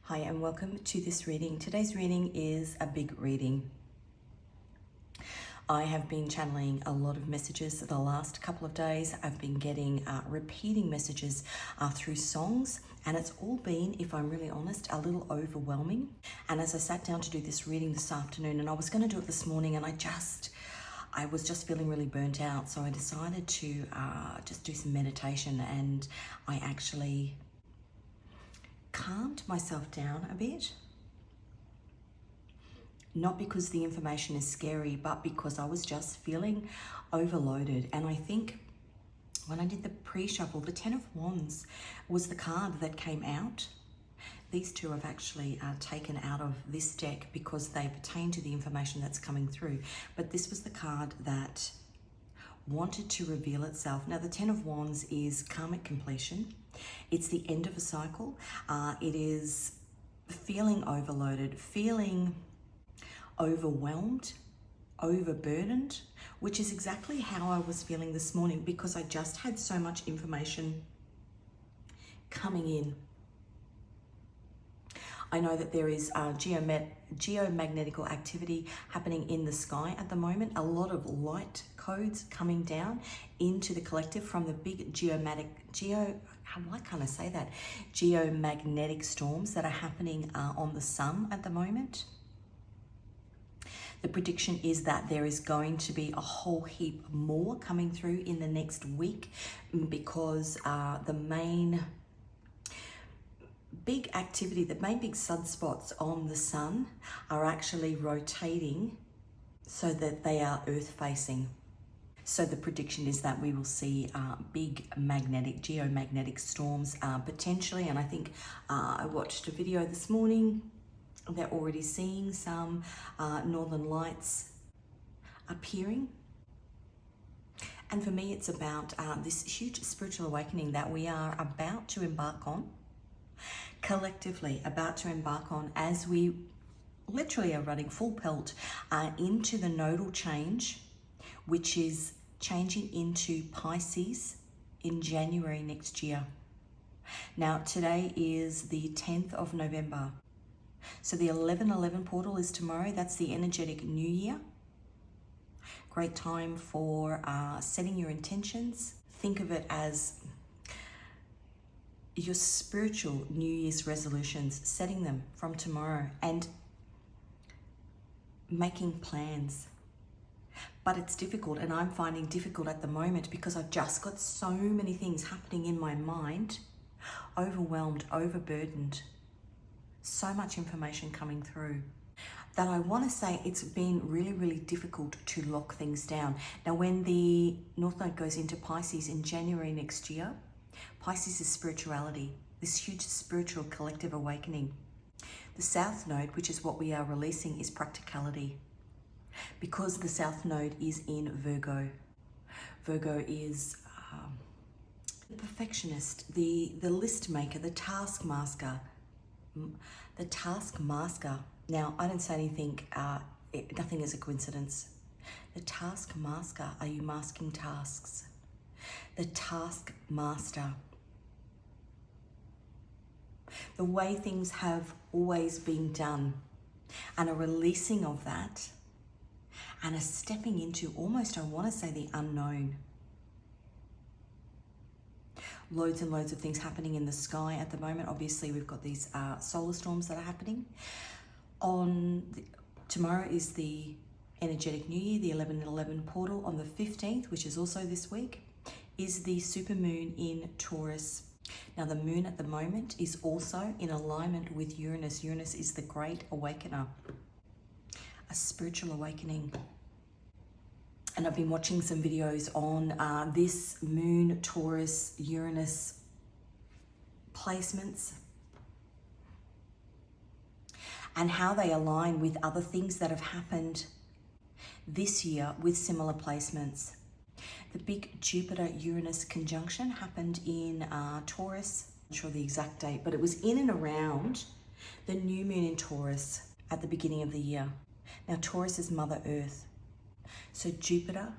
Hi and welcome to this reading. Today's reading is a big reading. I have been channeling a lot of messages the last couple of days. I've been getting repeating messages through songs, and it's all been, if I'm really honest, a little overwhelming. And as I sat down to do this reading this afternoon, and I was going to do it this morning, and I was just feeling really burnt out, so I decided to just do some meditation, and I actually calmed myself down a bit. Not because the information is scary, but because I was just feeling overloaded. And I think when I did the pre-shuffle, the Ten of Wands was the card that came out. These two I've actually taken out of this deck because they pertain to the information that's coming through. But this was the card that wanted to reveal itself. Now, the Ten of Wands is karmic completion. It's the end of a cycle. It is feeling overloaded, feeling overwhelmed, overburdened, which is exactly how I was feeling this morning because I just had so much information coming in. I know that there is geomagnetic activity happening in the sky at the moment. A lot of light codes coming down into the collective from the big geomagnetic storms that are happening on the sun at the moment. The prediction is that there is going to be a whole heap more coming through in the next week because the main big sunspots on the sun are actually rotating so that they are earth facing. So the prediction is that we will see big geomagnetic storms potentially. And I think I watched a video this morning. They're already seeing some northern lights appearing. And for me, it's about this huge spiritual awakening that we are about to embark on, collectively about to embark on, as we literally are running full pelt into the nodal change, which is changing into Pisces in January next year. Now, today is the 10th of November. So the 11/11 portal is tomorrow. That's the energetic new year. Great time for setting your intentions. Think of it as your spiritual New Year's resolutions, setting them from tomorrow and making plans. But it's difficult, and I'm finding difficult at the moment because I've just got so many things happening in my mind, overwhelmed, overburdened, so much information coming through that I want to say it's been really, really difficult to lock things down. Now, when the North Node goes into Pisces in January next year, Pisces is spirituality, this huge spiritual collective awakening. The South Node, which is what we are releasing, is practicality. Because the South Node is in Virgo. Virgo is the perfectionist, the list maker, the taskmaster. Now, I don't say anything, nothing is a coincidence. The taskmaster, are you masking tasks? The taskmaster. The way things have always been done, and a releasing of that, and a stepping into almost, I want to say, the unknown. Loads and loads of things happening in the sky at the moment. Obviously, we've got these solar storms that are happening. Tomorrow is the energetic new year, the 11/11 portal. On the 15th, which is also this week, is the supermoon in Taurus. Now, the moon at the moment is also in alignment with Uranus. Uranus is the great awakener, a spiritual awakening. And I've been watching some videos on this moon, Taurus, Uranus placements and how they align with other things that have happened this year with similar placements. The big Jupiter-Uranus conjunction happened in Taurus. I'm not sure the exact date, but it was in and around the new moon in Taurus at the beginning of the year. Now, Taurus is Mother Earth. So Jupiter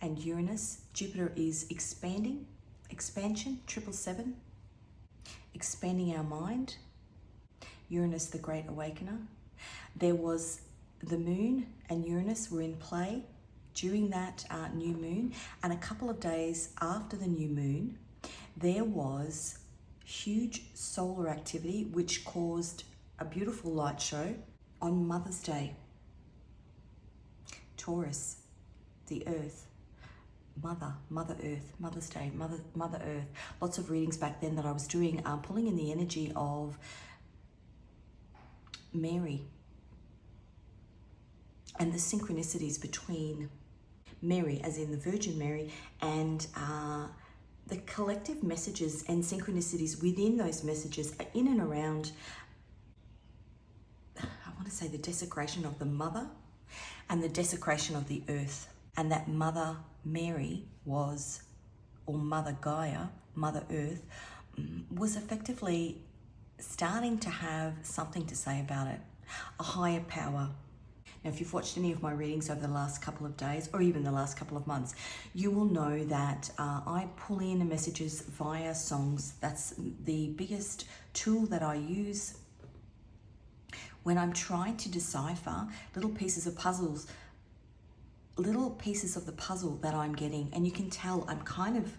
and Uranus, Jupiter is expansion, 777, expanding our mind, Uranus, the Great Awakener. There was the moon and Uranus were in play during that new moon, and a couple of days after the new moon, there was huge solar activity which caused a beautiful light show on Mother's Day. Taurus, the Earth, Mother Earth, Mother's Day, Mother Earth. Lots of readings back then that I was doing, pulling in the energy of Mary and the synchronicities between Mary, as in the Virgin Mary, and the collective messages and synchronicities within those messages in and around, I want to say, the desecration of the mother and the desecration of the earth. And that Mother Mary was, or Mother Gaia, Mother Earth, was effectively starting to have something to say about it, a higher power. Now, if you've watched any of my readings over the last couple of days, or even the last couple of months, you will know that I pull in messages via songs. That's the biggest tool that I use when I'm trying to decipher little pieces of puzzles, little pieces of the puzzle that I'm getting. And you can tell I'm kind of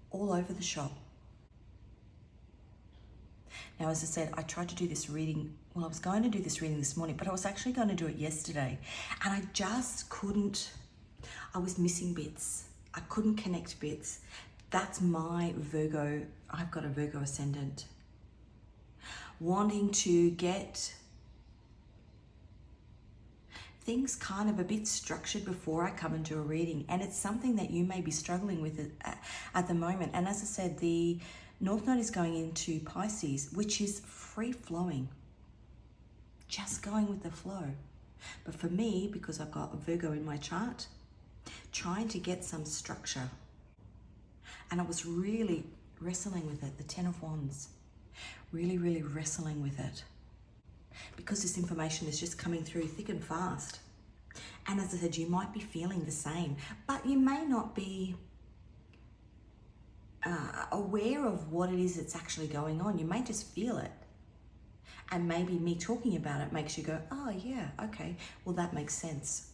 all over the shop. Now, as I said, I tried to do this reading, well, I was going to do this reading this morning, but I was actually going to do it yesterday. And I just couldn't, I was missing bits. I couldn't connect bits. That's my Virgo, I've got a Virgo ascendant. Wanting to get things kind of a bit structured before I come into a reading. And it's something that you may be struggling with at the moment. And as I said, the North Node is going into Pisces, which is free-flowing, just going with the flow. But for me, because I've got a Virgo in my chart, trying to get some structure. And I was really wrestling with it, the Ten of Wands, really, really wrestling with it. Because this information is just coming through thick and fast. And as I said, you might be feeling the same, but you may not be aware of what it is that's actually going on. You may just feel it. And maybe me talking about it makes you go, oh yeah, okay, well that makes sense.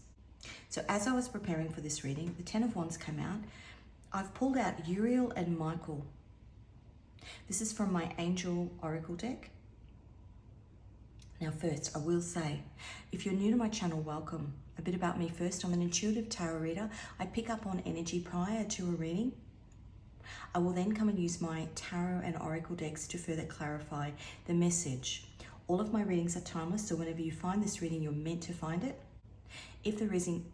So as I was preparing for this reading, the Ten of Wands came out. I've pulled out Uriel and Michael. This is from my Angel Oracle deck. Now first, I will say, if you're new to my channel, welcome. A bit about me first. I'm an intuitive tarot reader. I pick up on energy prior to a reading. I will then come and use my tarot and oracle decks to further clarify the message. All of my readings are timeless, so whenever you find this reading, you're meant to find it. If the reading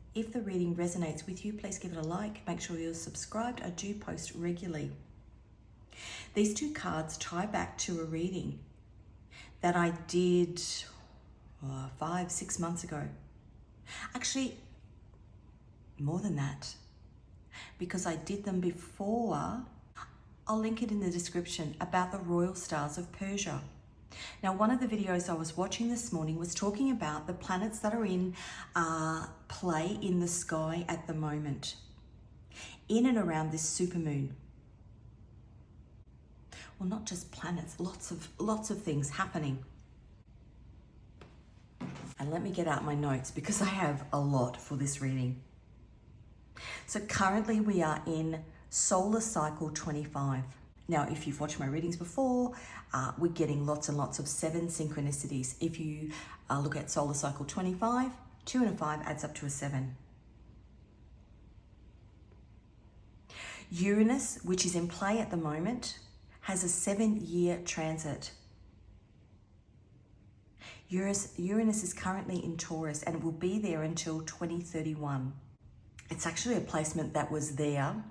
resonates with you, please give it a like. Make sure you're subscribed. I do post regularly. These two cards tie back to a reading that I did 5-6 months ago. Actually, more than that, because I did them before. I'll link it in the description, about the royal stars of Persia. Now, one of the videos I was watching this morning was talking about the planets that are in play in the sky at the moment, in and around this supermoon. Well, not just planets, lots of things happening. And let me get out my notes because I have a lot for this reading. So currently we are in solar cycle 25. Now, if you've watched my readings before, we're getting lots and lots of 7 synchronicities. If you look at solar cycle 25, 2 and a 5 adds up to a 7. Uranus, which is in play at the moment, has a 7-year transit. Uranus is currently in Taurus and it will be there until 2031. It's actually a placement that was there,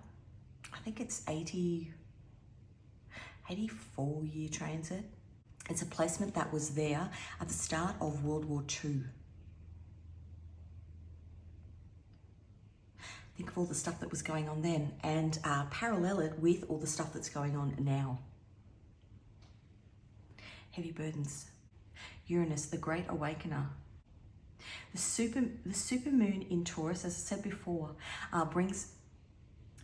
I think it's 84-year transit. It's a placement that was there at the start of World War II. Think of all the stuff that was going on then and parallel it with all the stuff that's going on now. Heavy burdens. Uranus, the Great Awakener. The supermoon in Taurus, as I said before, brings,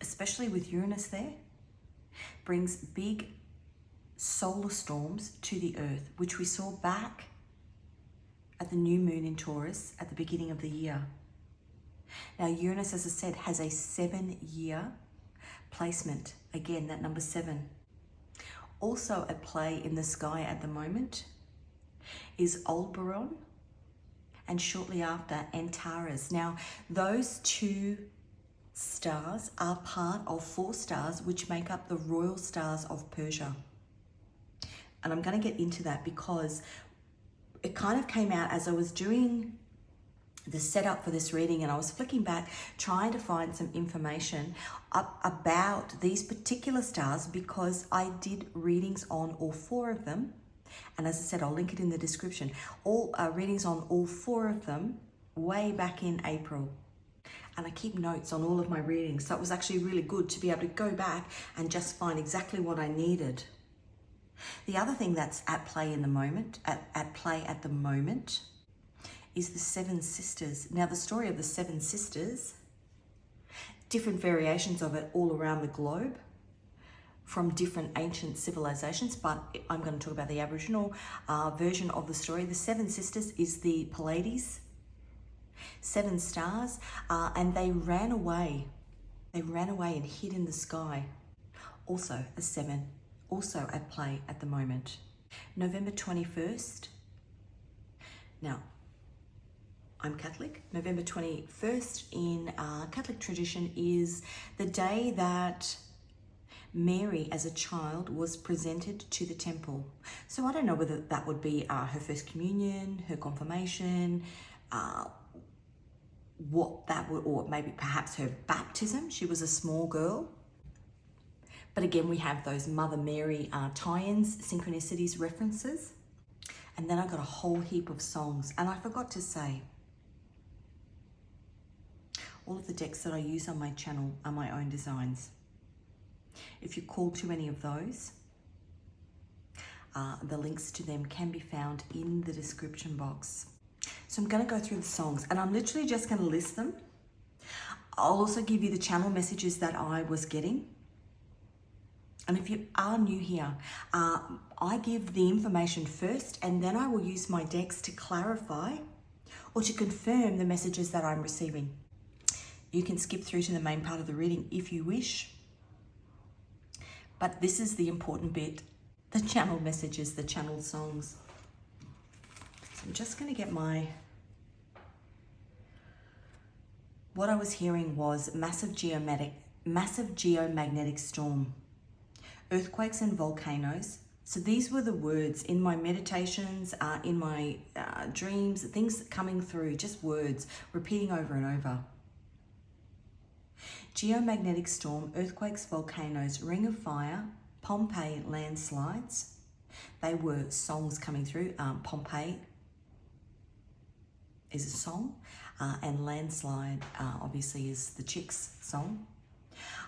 especially with Uranus there, brings big solar storms to the Earth, which we saw back at the new moon in Taurus at the beginning of the year. Now, Uranus, as I said, has a 7-year placement. Again, that number 7. Also at play in the sky at the moment is Oberon, and shortly after, Antares. Now, those 2 stars are part of 4 stars which make up the royal stars of Persia. And I'm going to get into that because it kind of came out as I was doing the setup for this reading, and I was flicking back trying to find some information about these particular stars, because I did readings on all 4 of them. And as I said, I'll link it in the description. All readings on all 4 of them way back in April. And I keep notes on all of my readings. So it was actually really good to be able to go back and just find exactly what I needed. The other thing that's at play in the moment, at play at the moment, is the 7 sisters. Now, the story of the 7 sisters, different variations of it all around the globe from different ancient civilizations, but I'm going to talk about the Aboriginal version of the story. The 7 sisters is the Pleiades, 7 stars, and they ran away. They ran away and hid in the sky. Also a 7, also at play at the moment. November 21st. Now, I'm Catholic. November 21st in Catholic tradition is the day that Mary as a child was presented to the temple. So I don't know whether that would be her first communion, her confirmation, what that would, or maybe perhaps her baptism. She was a small girl. But again, we have those Mother Mary tie-ins, synchronicities, references. And then I got a whole heap of songs. And I forgot to say, all of the decks that I use on my channel are my own designs. If you call to any of those, the links to them can be found in the description box. So I'm going to go through the songs, and I'm literally just going to list them. I'll also give you the channel messages that I was getting. And if you are new here, I give the information first, and then I will use my decks to clarify or to confirm the messages that I'm receiving. You can skip through to the main part of the reading if you wish. But this is the important bit, the channel messages, the channel songs. So I'm just going to get what I was hearing was massive geomagnetic storm, earthquakes and volcanoes. So these were the words in my meditations, in my dreams, things coming through, just words repeating over and over. Geomagnetic storm, earthquakes, volcanoes, ring of fire, Pompeii landslides. They were songs coming through. Pompeii is a song, and landslide obviously is the Chicks song.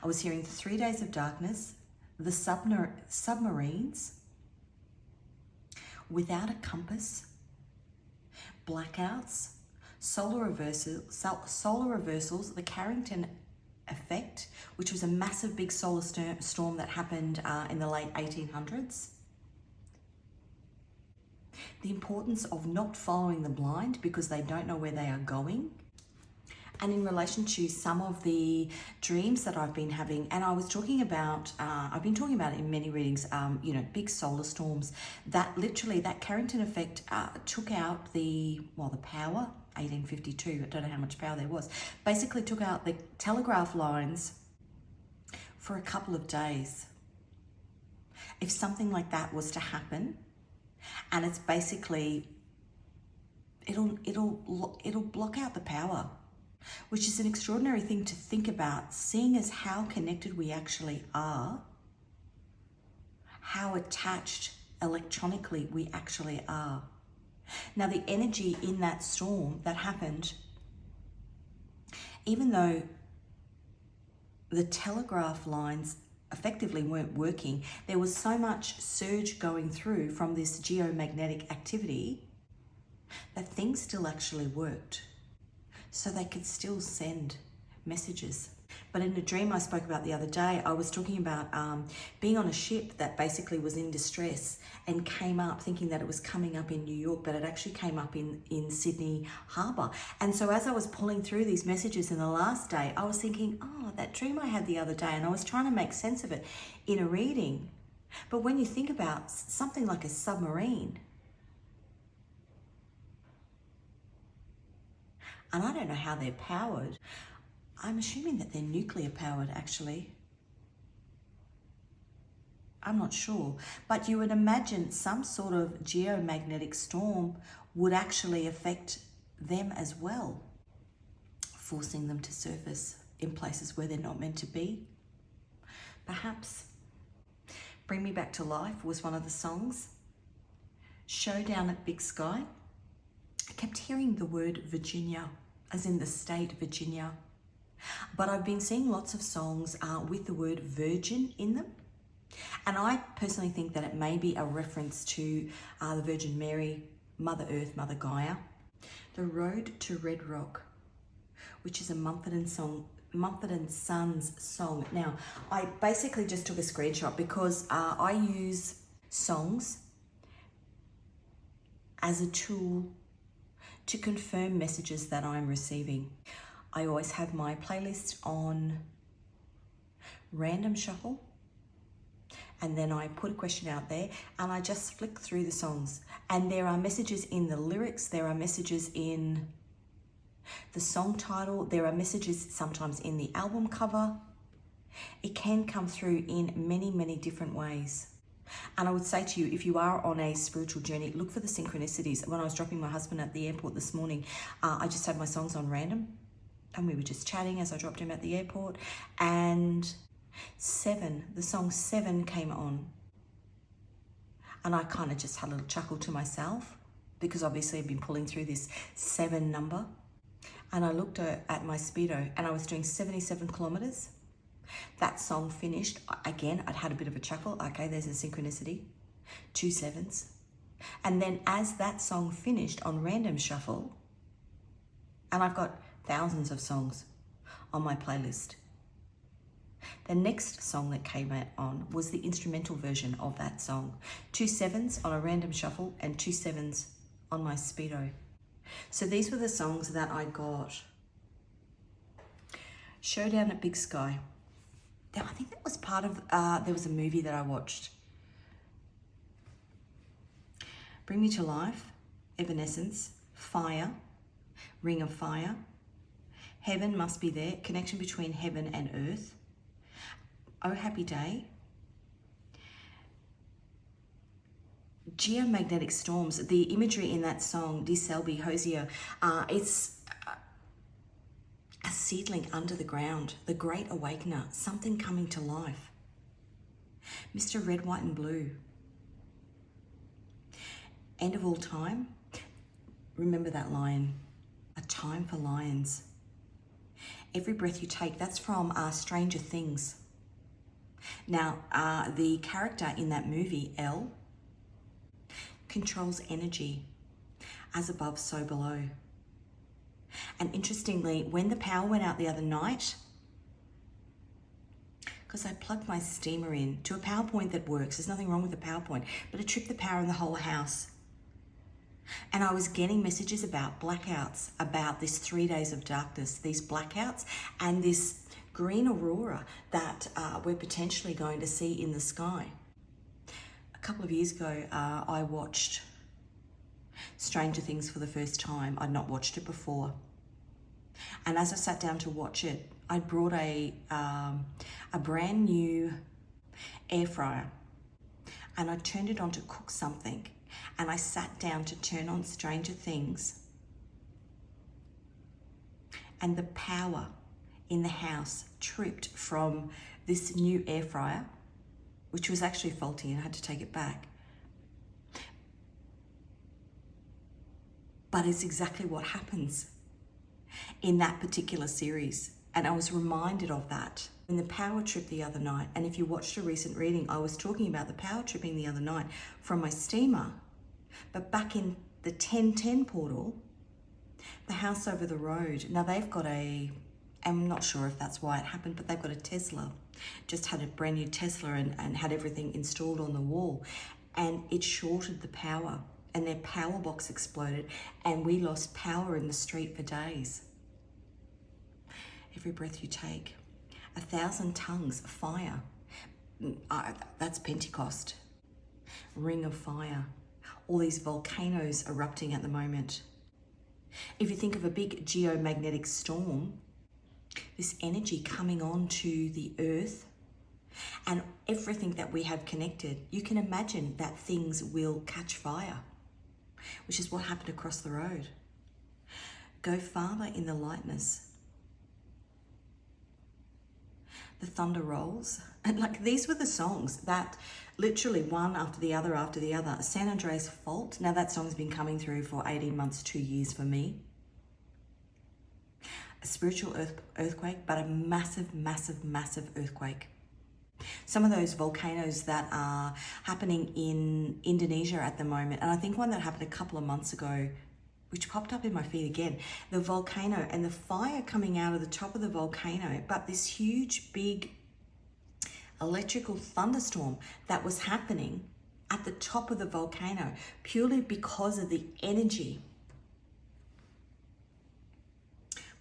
I was hearing 3 days of darkness, the submarines, without a compass, blackouts, solar reversals, the Carrington effect, which was a massive big solar storm that happened in the late 1800s. The importance of not following the blind because they don't know where they are going. And in relation to some of the dreams that I've been having, and I was talking about, I've been talking about it in many readings, big solar storms, that literally that Carrington effect took out the power, 1852, I don't know how much power there was, basically took out the telegraph lines for a couple of days. If something like that was to happen, and it's basically, it'll block out the power, which is an extraordinary thing to think about, seeing as how connected we actually are, how attached electronically we actually are. Now, the energy in that storm that happened, even though the telegraph lines effectively weren't working, there was so much surge going through from this geomagnetic activity that things still actually worked. So they could still send messages. But in a dream I spoke about the other day, I was talking about being on a ship that basically was in distress and came up thinking that it was coming up in New York, but it actually came up in Sydney Harbour. And so as I was pulling through these messages in the last day, I was thinking, oh, that dream I had the other day, and I was trying to make sense of it in a reading. But when you think about something like a submarine, and I don't know how they're powered, I'm assuming that they're nuclear powered actually. I'm not sure, but you would imagine some sort of geomagnetic storm would actually affect them as well, forcing them to surface in places where they're not meant to be. Perhaps Bring Me Back to Life was one of the songs. Showdown at Big Sky. I kept hearing the word Virginia, as in the state Virginia. But I've been seeing lots of songs with the word virgin in them. And I personally think that it may be a reference to the Virgin Mary, Mother Earth, Mother Gaia. The Road to Red Rock, which is a Mumford & Sons song. Now, I basically just took a screenshot because I use songs as a tool to confirm messages that I'm receiving. I always have my playlist on random shuffle, and then I put a question out there and I just flick through the songs, and there are messages in the lyrics, there are messages in the song title, there are messages sometimes in the album cover. It can come through in many, many different ways. And I would say to you, if you are on a spiritual journey, look for the synchronicities. When I was dropping my husband at the airport this morning, I just had my songs on random, and we were just chatting as I dropped him at the airport, and the song Seven came on. And I kind of just had a little chuckle to myself, because obviously I've been pulling through this 7 number. And I looked at my speedo and I was doing 77 kilometers. That song finished. Again, I'd had a bit of a chuckle. Okay, there's a synchronicity. 2 sevens. And then as that song finished on random shuffle, and I've got thousands of songs on my playlist, the next song that came on was the instrumental version of that song. 2 sevens on a random shuffle and 2 sevens on my speedo. So these were the songs that I got. Showdown at Big Sky. Now, I think that was part of, there was a movie that I watched. Bring Me to Life, Evanescence, Fire, Ring of Fire, Heaven Must Be There, connection between heaven and earth, Oh Happy Day, Geomagnetic Storms. The imagery in that song, Di Selby Hosier, it's a seedling under the ground, the Great Awakener, something coming to life. Mr. Red, White and Blue. End of All Time. Remember that line, A Time for Lions. Every Breath You Take, that's from Stranger Things. Now, the character in that movie, Elle, controls energy, as above, so below. And interestingly, when the power went out the other night, because I plugged my steamer in to a PowerPoint that works, there's nothing wrong with the PowerPoint, but it tripped the power in the whole house. And I was getting messages about blackouts, about this 3 days of darkness, these blackouts, and this green aurora that we're potentially going to see in the sky. A couple of years ago, I watched Stranger Things for the first time. I'd not watched it before. And as I sat down to watch it, I brought a brand new air fryer, and I turned it on to cook something. And I sat down to turn on Stranger Things, and the power in the house tripped from this new air fryer, which was actually faulty, and I had to take it back. But it's exactly what happens in that particular series. And I was reminded of that in the power trip the other night. And if you watched a recent reading, I was talking about the power tripping the other night from my steamer. But back in the 1010 portal, the house over the road, now they've got a I'm not sure if that's why it happened, but they've got a Tesla. Just had a brand new Tesla and had everything installed on the wall. And it shorted the power and their power box exploded and we lost power in the street for days. Every breath you take, 1,000 tongues of fire. That's Pentecost. Ring of fire. All these volcanoes erupting at the moment. If you think of a big geomagnetic storm, this energy coming onto the earth and everything that we have connected, you can imagine that things will catch fire, which is what happened across the road. Go farther in the lightness. The thunder rolls. And like these were the songs that literally one after the other after the other. San Andreas Fault. Now that song's been coming through for 18 months, 2 years for me. A spiritual earthquake, but a massive, massive, massive earthquake. Some of those volcanoes that are happening in Indonesia at the moment, and I think one that happened a couple of months ago, which popped up in my feed again, the volcano and the fire coming out of the top of the volcano, but this huge, big electrical thunderstorm that was happening at the top of the volcano purely because of the energy.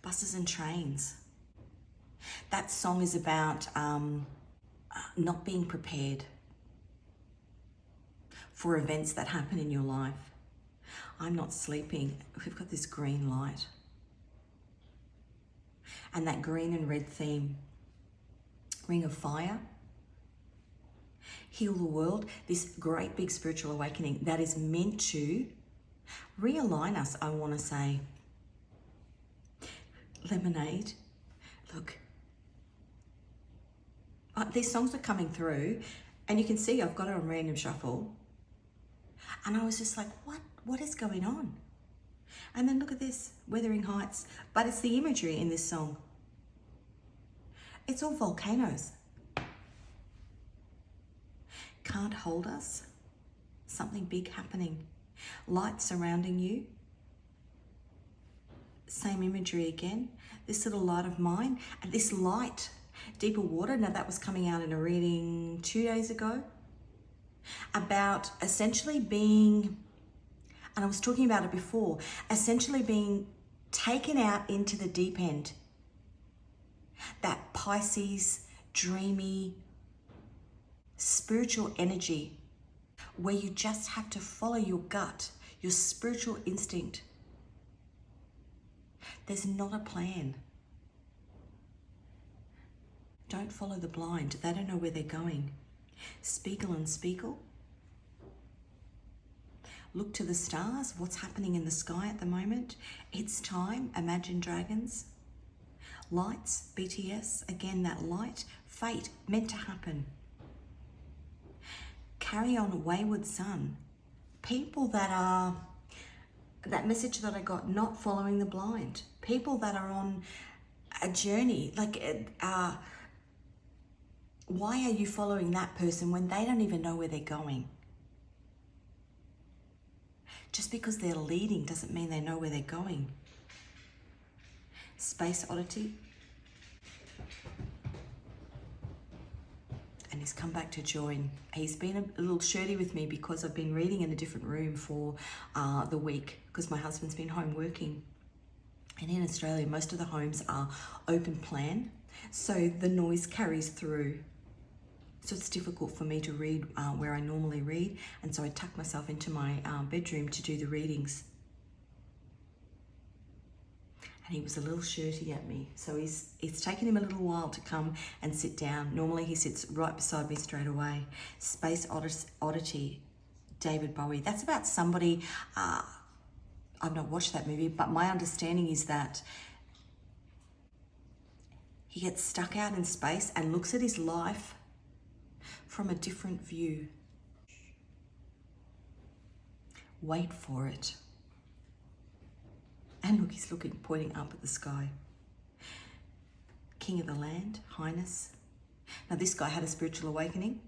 Buses and trains. That song is about not being prepared for events that happen in your life. I'm not sleeping. We've got this green light. And that green and red theme. Ring of fire. Heal the world. This great big spiritual awakening that is meant to realign us, I want to say. Lemonade. Look. These songs are coming through and you can see I've got it on random shuffle. And I was just like, what is going on? And then look at this, Wuthering Heights. But it's the imagery in this song. It's all volcanoes. Can't hold us. Something big happening. Light surrounding you. Same imagery again. This little light of mine. And this light, deeper water. Now that was coming out in a reading 2 days ago. About essentially being, and I was talking about it before, essentially being taken out into the deep end. That Pisces, dreamy, spiritual energy where you just have to follow your gut, your spiritual instinct. There's not a plan. Don't follow the blind. They don't know where they're going. Spiegel and Spiegel. Look to the stars. What's happening in the sky at the moment? It's time. Imagine Dragons. Lights. BTS. Again, that light. Fate. Meant to happen. Carry on, Wayward Son. People that are, that message that I got, not following the blind. People that are on a journey. Like, why are you following that person when they don't even know where they're going? Just because they're leading doesn't mean they know where they're going. Space Oddity. And he's come back to join. He's been a little shirty with me because I've been reading in a different room for the week because my husband's been home working. And in Australia, most of the homes are open plan, so the noise carries through. So it's difficult for me to read where I normally read, and so I tuck myself into my bedroom to do the readings. And he was a little shirty at me, so it's taken him a little while to come and sit down. Normally he sits right beside me straight away. Space Oddity, David Bowie. That's about somebody, I've not watched that movie, but my understanding is that he gets stuck out in space and looks at his life from a different view. Wait for it. And look, he's looking, pointing up at the sky. King of the land, Highness. Now this guy had a spiritual awakening,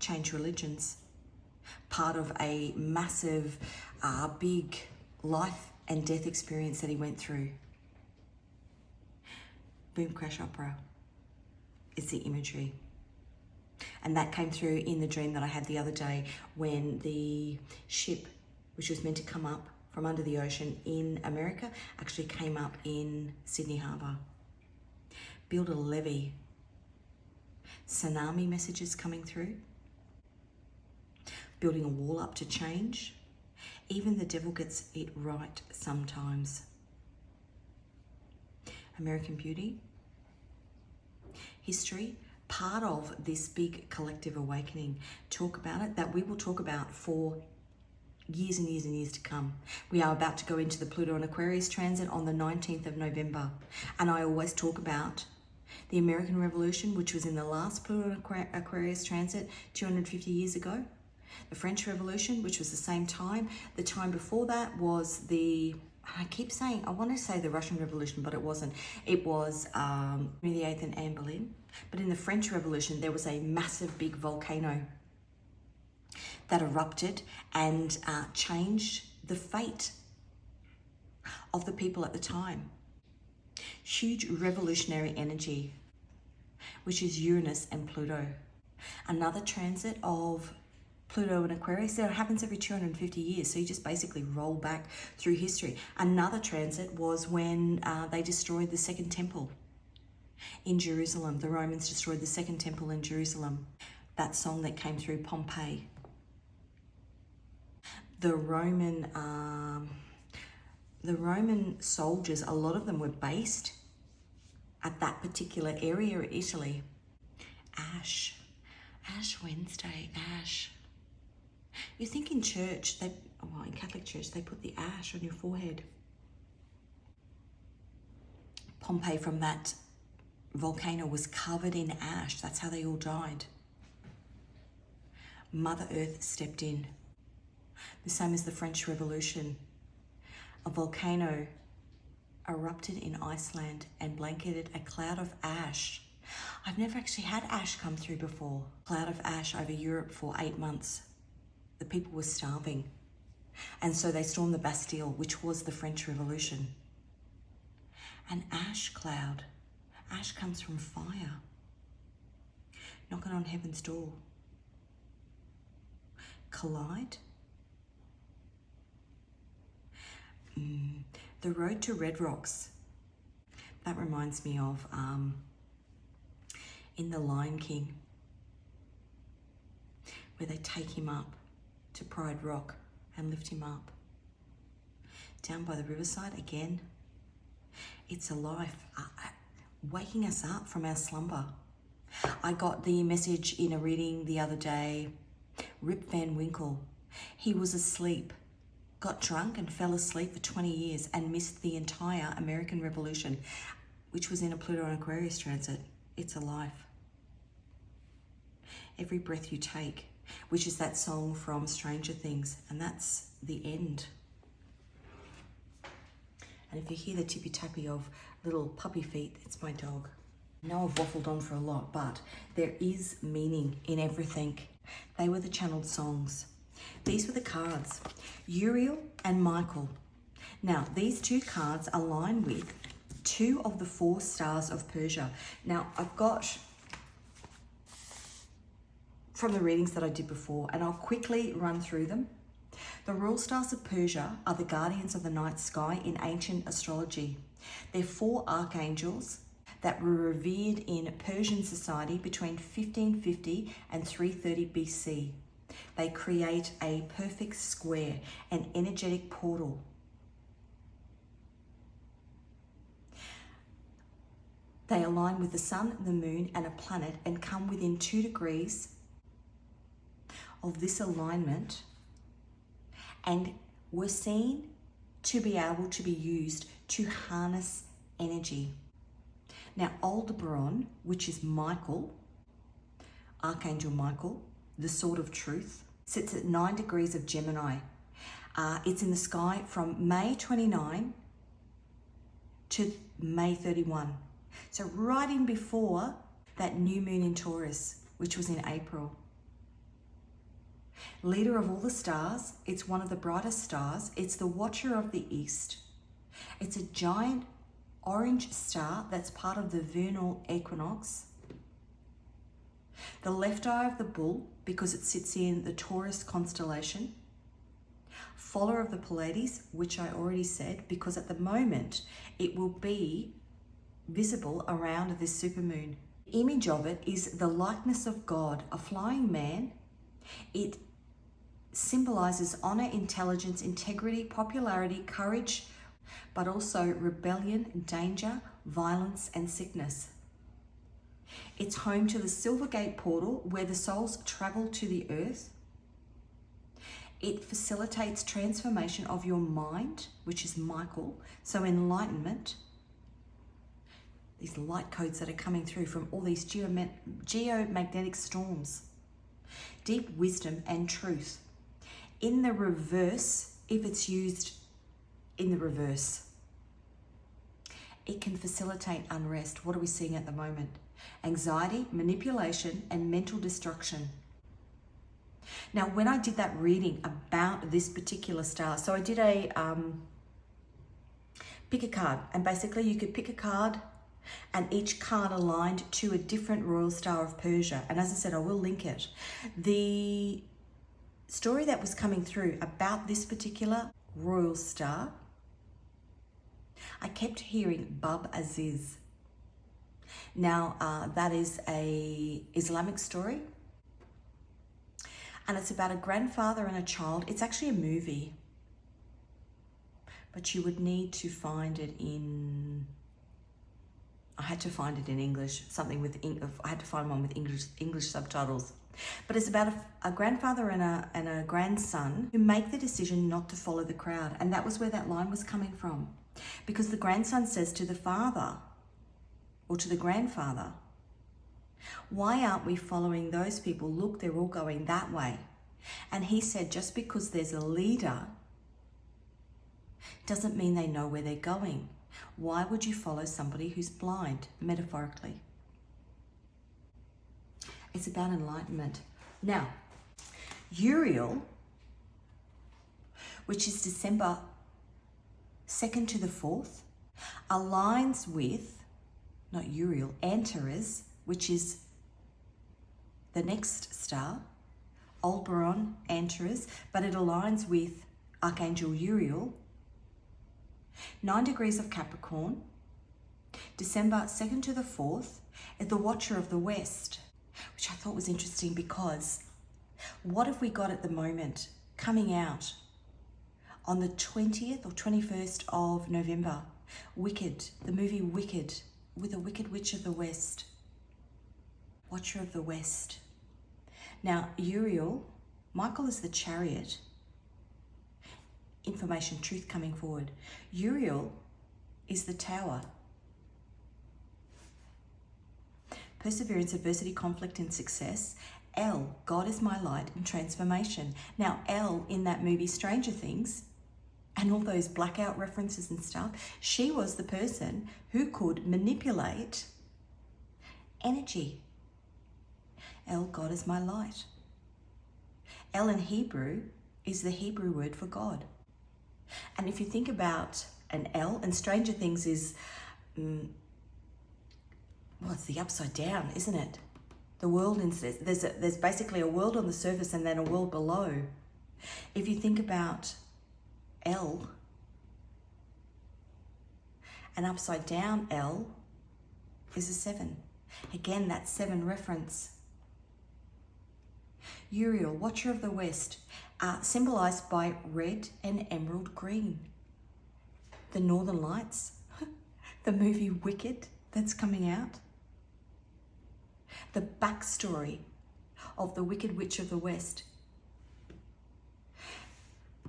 changed religions, part of a massive, big life and death experience that he went through. Boom Crash Opera. It's the imagery. And that came through in the dream that I had the other day when the ship, which was meant to come up from under the ocean in America, actually came up in Sydney Harbour. Build a levee. Tsunami messages coming through. Building a wall up to change. Even the devil gets it right sometimes. American Beauty. History. Part of this big collective awakening. Talk about it, that we will talk about for years and years and years to come. We are about to go into the Pluto and Aquarius transit on the 19th of November. And I always talk about the American Revolution, which was in the last Pluto and Aquarius transit 250 years ago. The French Revolution, which was the same time. The time before that was the, I keep saying, I want to say the Russian Revolution, but it wasn't. It was Henry VIII and Anne Boleyn. But in the French Revolution, there was a massive big volcano that erupted and changed the fate of the people at the time. Huge revolutionary energy, which is Uranus and Pluto. Another transit of Pluto and Aquarius, it happens every 250 years, so you just basically roll back through history. Another transit was when they destroyed the Second Temple in Jerusalem. The Romans destroyed the Second Temple in Jerusalem. That song that came through, Pompeii. The Roman soldiers, a lot of them were based at that particular area of Italy. Ash Wednesday, ash. You think in church, in Catholic Church, they put the ash on your forehead. Pompeii, from that volcano, was covered in ash. That's how they all died. Mother Earth stepped in. The same as the French Revolution. A volcano erupted in Iceland and blanketed a cloud of ash. I've never actually had ash come through before. Cloud of ash over Europe for 8 months. The people were starving. And so they stormed the Bastille, which was the French Revolution. An ash cloud. Ash comes from fire. Knocking on heaven's door. Collide. The road to Red Rocks. That reminds me of in The Lion King, where they take him up to Pride Rock and lift him up. Down by the riverside again. It's a life, waking us up from our slumber. I got the message in a reading the other day, Rip Van Winkle. He was asleep, got drunk and fell asleep for 20 years and missed the entire American Revolution, which was in a Pluto and Aquarius transit. It's a life. Every breath you take, which is that song from Stranger Things, and that's the end. And if you hear the tippy-tappy of little puppy feet, it's my dog. I know I've waffled on for a lot, but there is meaning in everything. They were the channeled songs. These were the cards, Uriel and Michael. Now, these two cards align with 2 of the 4 stars of Persia. Now, I've got from the readings that I did before, and I'll quickly run through them. The royal stars of Persia are the guardians of the night sky in ancient astrology. They're 4 archangels that were revered in Persian society between 1550 and 330 BC. They create a perfect square, an energetic portal. They align with the sun, the moon, and a planet and come within 2 degrees of this alignment, and were seen to be able to be used to harness energy. Now, Aldebaran, which is Michael, Archangel Michael, the sword of truth, sits at 9 degrees of Gemini. It's in the sky from May 29 to May 31. So right in before that new moon in Taurus, which was in April. Leader of all the stars, it's one of the brightest stars. It's the watcher of the east. It's a giant orange star that's part of the vernal equinox, the left eye of the bull because it sits in the Taurus constellation, follower of the Pleiades, which I already said, because at the moment it will be visible around this supermoon. The image of it is the likeness of God, a flying man. It symbolizes honor, intelligence, integrity, popularity, courage, but also rebellion, danger, violence, and sickness. It's home to the Silvergate portal where the souls travel to the earth. It facilitates transformation of your mind, which is Michael, so enlightenment. These light codes that are coming through from all these geomagnetic storms. Deep wisdom and truth. In the reverse, if it's used in the reverse, it can facilitate unrest. What are we seeing at the moment? Anxiety, manipulation, and mental destruction. Now, when I did that reading about this particular star, so I did a pick a card, and basically you could pick a card and each card aligned to a different royal star of Persia. And as I said, I will link it. The story that was coming through about this particular royal star, I kept hearing Bab Aziz. Now, that is a Islamic story. And it's about a grandfather and a child. It's actually a movie. But you would need to find it in... I had to find it in English, I had to find one with English subtitles. But it's about a grandfather and a grandson who make the decision not to follow the crowd. And that was where that line was coming from. Because the grandson says to the father, or to the grandfather, why aren't we following those people? Look, they're all going that way. And he said, just because there's a leader doesn't mean they know where they're going. Why would you follow somebody who's blind, metaphorically? It's about enlightenment. Now, Uriel, which is December 2nd to the 4th, aligns with, not Uriel, Antares, which is the next star, Aldebaran, Antares, but it aligns with Archangel Uriel. 9 degrees of Capricorn, December 2nd to the 4th, is the Watcher of the West, which I thought was interesting because what have we got at the moment coming out on the 20th or 21st of November? Wicked, the movie Wicked, with a Wicked Witch of the West, Watcher of the West. Now, Uriel, Michael is the Chariot. Information, truth coming forward. Uriel is the Tower. Perseverance, adversity, conflict, and success. L, God is my light and transformation. Now, L in that movie Stranger Things, and all those blackout references and stuff, she was the person who could manipulate energy. L, God is my light. L in Hebrew is the Hebrew word for God. And if you think about an L, and Stranger Things is, well, it's the upside down, isn't it? The world, there's basically a world on the surface and then a world below. If you think about L, an upside down L is a 7. Again, that 7 reference. Uriel, Watcher of the West, symbolized by red and emerald green. The Northern Lights, the movie Wicked that's coming out. The backstory of the Wicked Witch of the West.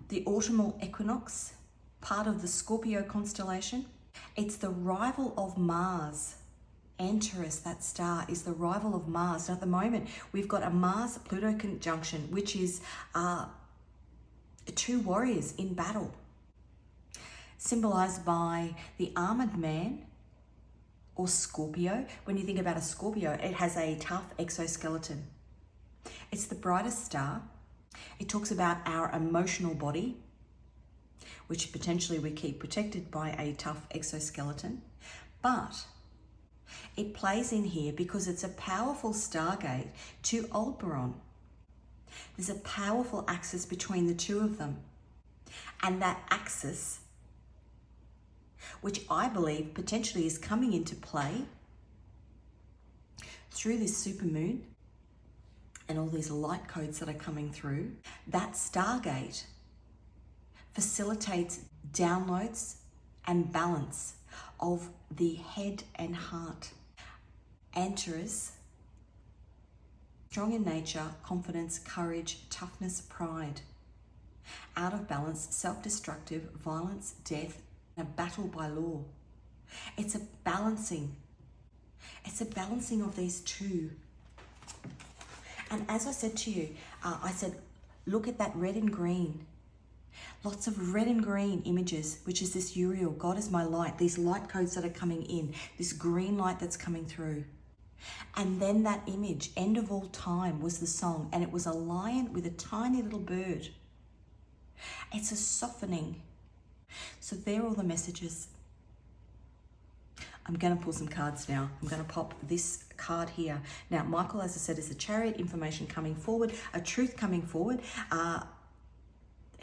The autumnal equinox, part of the Scorpio constellation. It's the rival of Mars. Antares, that star, is the rival of Mars. Now, at the moment, we've got a Mars-Pluto conjunction, which is 2 warriors in battle, symbolized by the armored man, or Scorpio. When you think about a Scorpio, it has a tough exoskeleton. It's the brightest star. It talks about our emotional body, which potentially we keep protected by a tough exoskeleton. But it plays in here because it's a powerful Stargate to Oberon. There's a powerful axis between the two of them. And that axis, which I believe potentially is coming into play through this supermoon and all these light codes that are coming through, that Stargate facilitates downloads and balance of the head and heart. Antares, strong in nature, confidence, courage, toughness, pride. Out of balance, self-destructive, violence, death, a battle by law. It's a balancing. It's a balancing of these two. And as I said to you, I said, look at that red and green. Lots of red and green images, which is this Uriel, God is my light, these light codes that are coming in, this green light that's coming through. And then that image, End of All Time, was the song, and it was a lion with a tiny little bird. It's a softening. So there are all the messages. I'm going to pull some cards now. I'm going to pop this card here. Now, Michael, as I said, is the Chariot, information coming forward, a truth coming forward,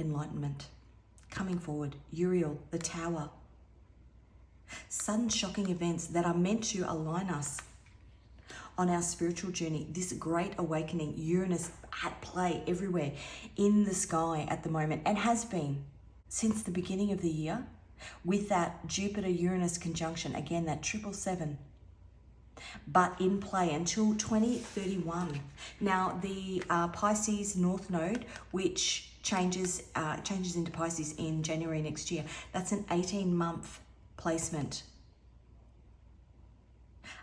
enlightenment coming forward, Uriel, the Tower. Sudden shocking events that are meant to align us on our spiritual journey. This great awakening, Uranus at play everywhere in the sky at the moment, and has been since the beginning of the year, with that Jupiter-Uranus conjunction, again, that 777, but in play until 2031. Now, the Pisces North Node, which changes into Pisces in January next year, that's an 18-month placement.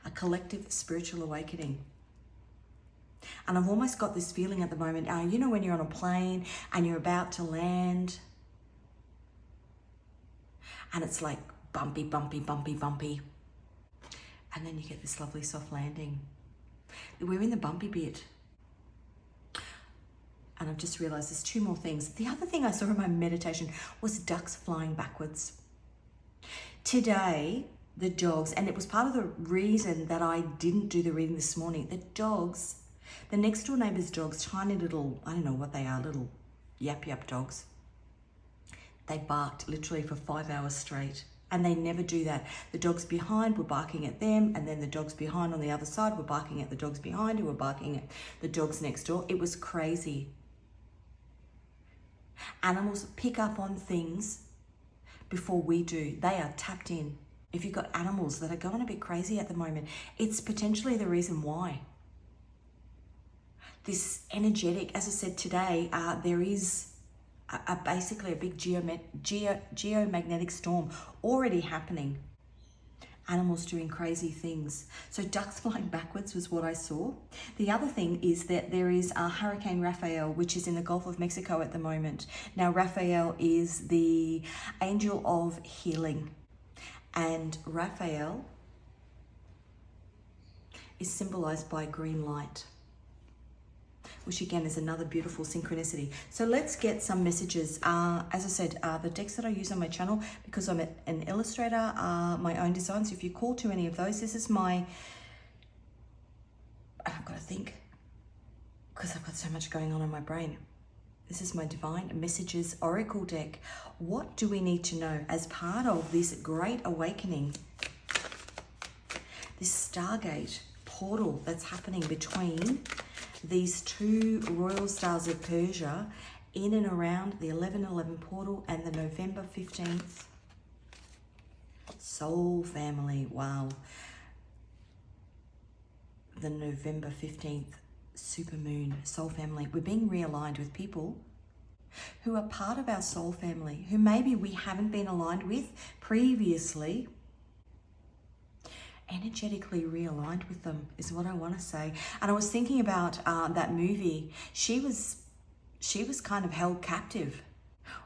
A collective spiritual awakening. And I've almost got this feeling at the moment, you know when you're on a plane and you're about to land, and it's like bumpy, bumpy, bumpy, bumpy. And then you get this lovely soft landing. We're in the bumpy bit. And I've just realized there's two more things. The other thing I saw in my meditation was ducks flying backwards. Today, the dogs, and it was part of the reason that I didn't do the reading this morning, the dogs, the next door neighbor's dogs, tiny little, I don't know what they are, little yap yap dogs. They barked literally for 5 hours straight, and they never do that. The dogs behind were barking at them, and then the dogs behind on the other side were barking at the dogs behind who were barking at the dogs next door. It was crazy. Animals pick up on things before we do. They are tapped in. If you've got animals that are going a bit crazy at the moment, it's potentially the reason why. This energetic, as I said today, there is basically a big geomagnetic storm already happening. Animals doing crazy things. So ducks flying backwards was what I saw. The other thing is that there is Hurricane Raphael, which is in the Gulf of Mexico at the moment. Now, Raphael is the angel of healing. And Raphael is symbolized by green light, which again is another beautiful synchronicity. So let's get some messages. As I said, the decks that I use on my channel, because I'm an illustrator, are my own designs. So if you call to any of those, this is my, I've got to think, because I've got so much going on in my brain. This is my Divine Messages Oracle deck. What do we need to know as part of this great awakening? This Stargate portal that's happening between these two royal stars of Persia in and around the 1111 portal and the November 15th soul family. Wow. The November 15th supermoon soul family. We're being realigned with people who are part of our soul family, who maybe we haven't been aligned with previously. Energetically realigned with them is what I want to say. And I was thinking about that movie. She was kind of held captive,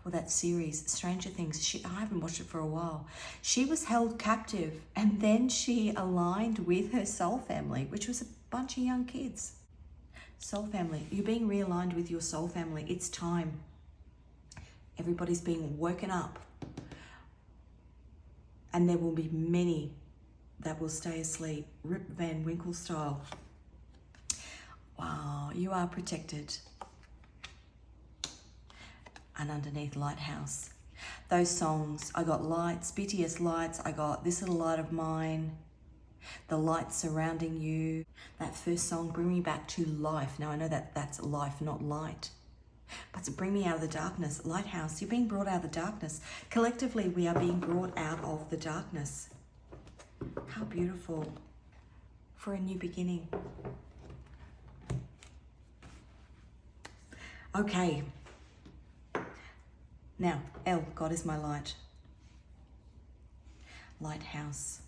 or that series, Stranger Things. I haven't watched it for a while. She was held captive, and then she aligned with her soul family, which was a bunch of young kids. Soul family, you're being realigned with your soul family. It's time. Everybody's being woken up And there will be many that will stay asleep, Rip Van Winkle style. Wow, you are protected. And underneath Lighthouse. Those songs, I got Lights, BTS Lights, I got This Little Light of Mine, The Light Surrounding You. That first song, Bring Me Back to Life. Now I know that that's life, not light. But to bring me out of the darkness. Lighthouse, you're being brought out of the darkness. Collectively, we are being brought out of the darkness. How beautiful. For a new beginning. Okay. Now, L, God is my light. Lighthouse.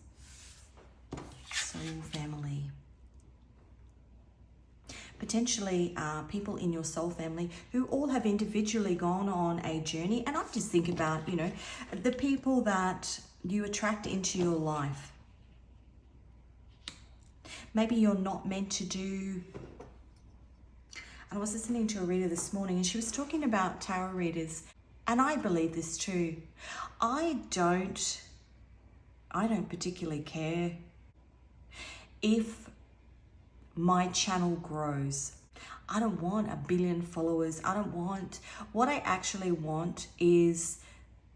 Soul family. Potentially people in your soul family who all have individually gone on a journey. And I just think about, you know, the people that you attract into your life. Maybe you're not meant to do. And I was listening to a reader this morning and she was talking about tarot readers. And I believe this too. I don't particularly care if my channel grows. I don't want 1 billion followers. I don't want, what I actually want is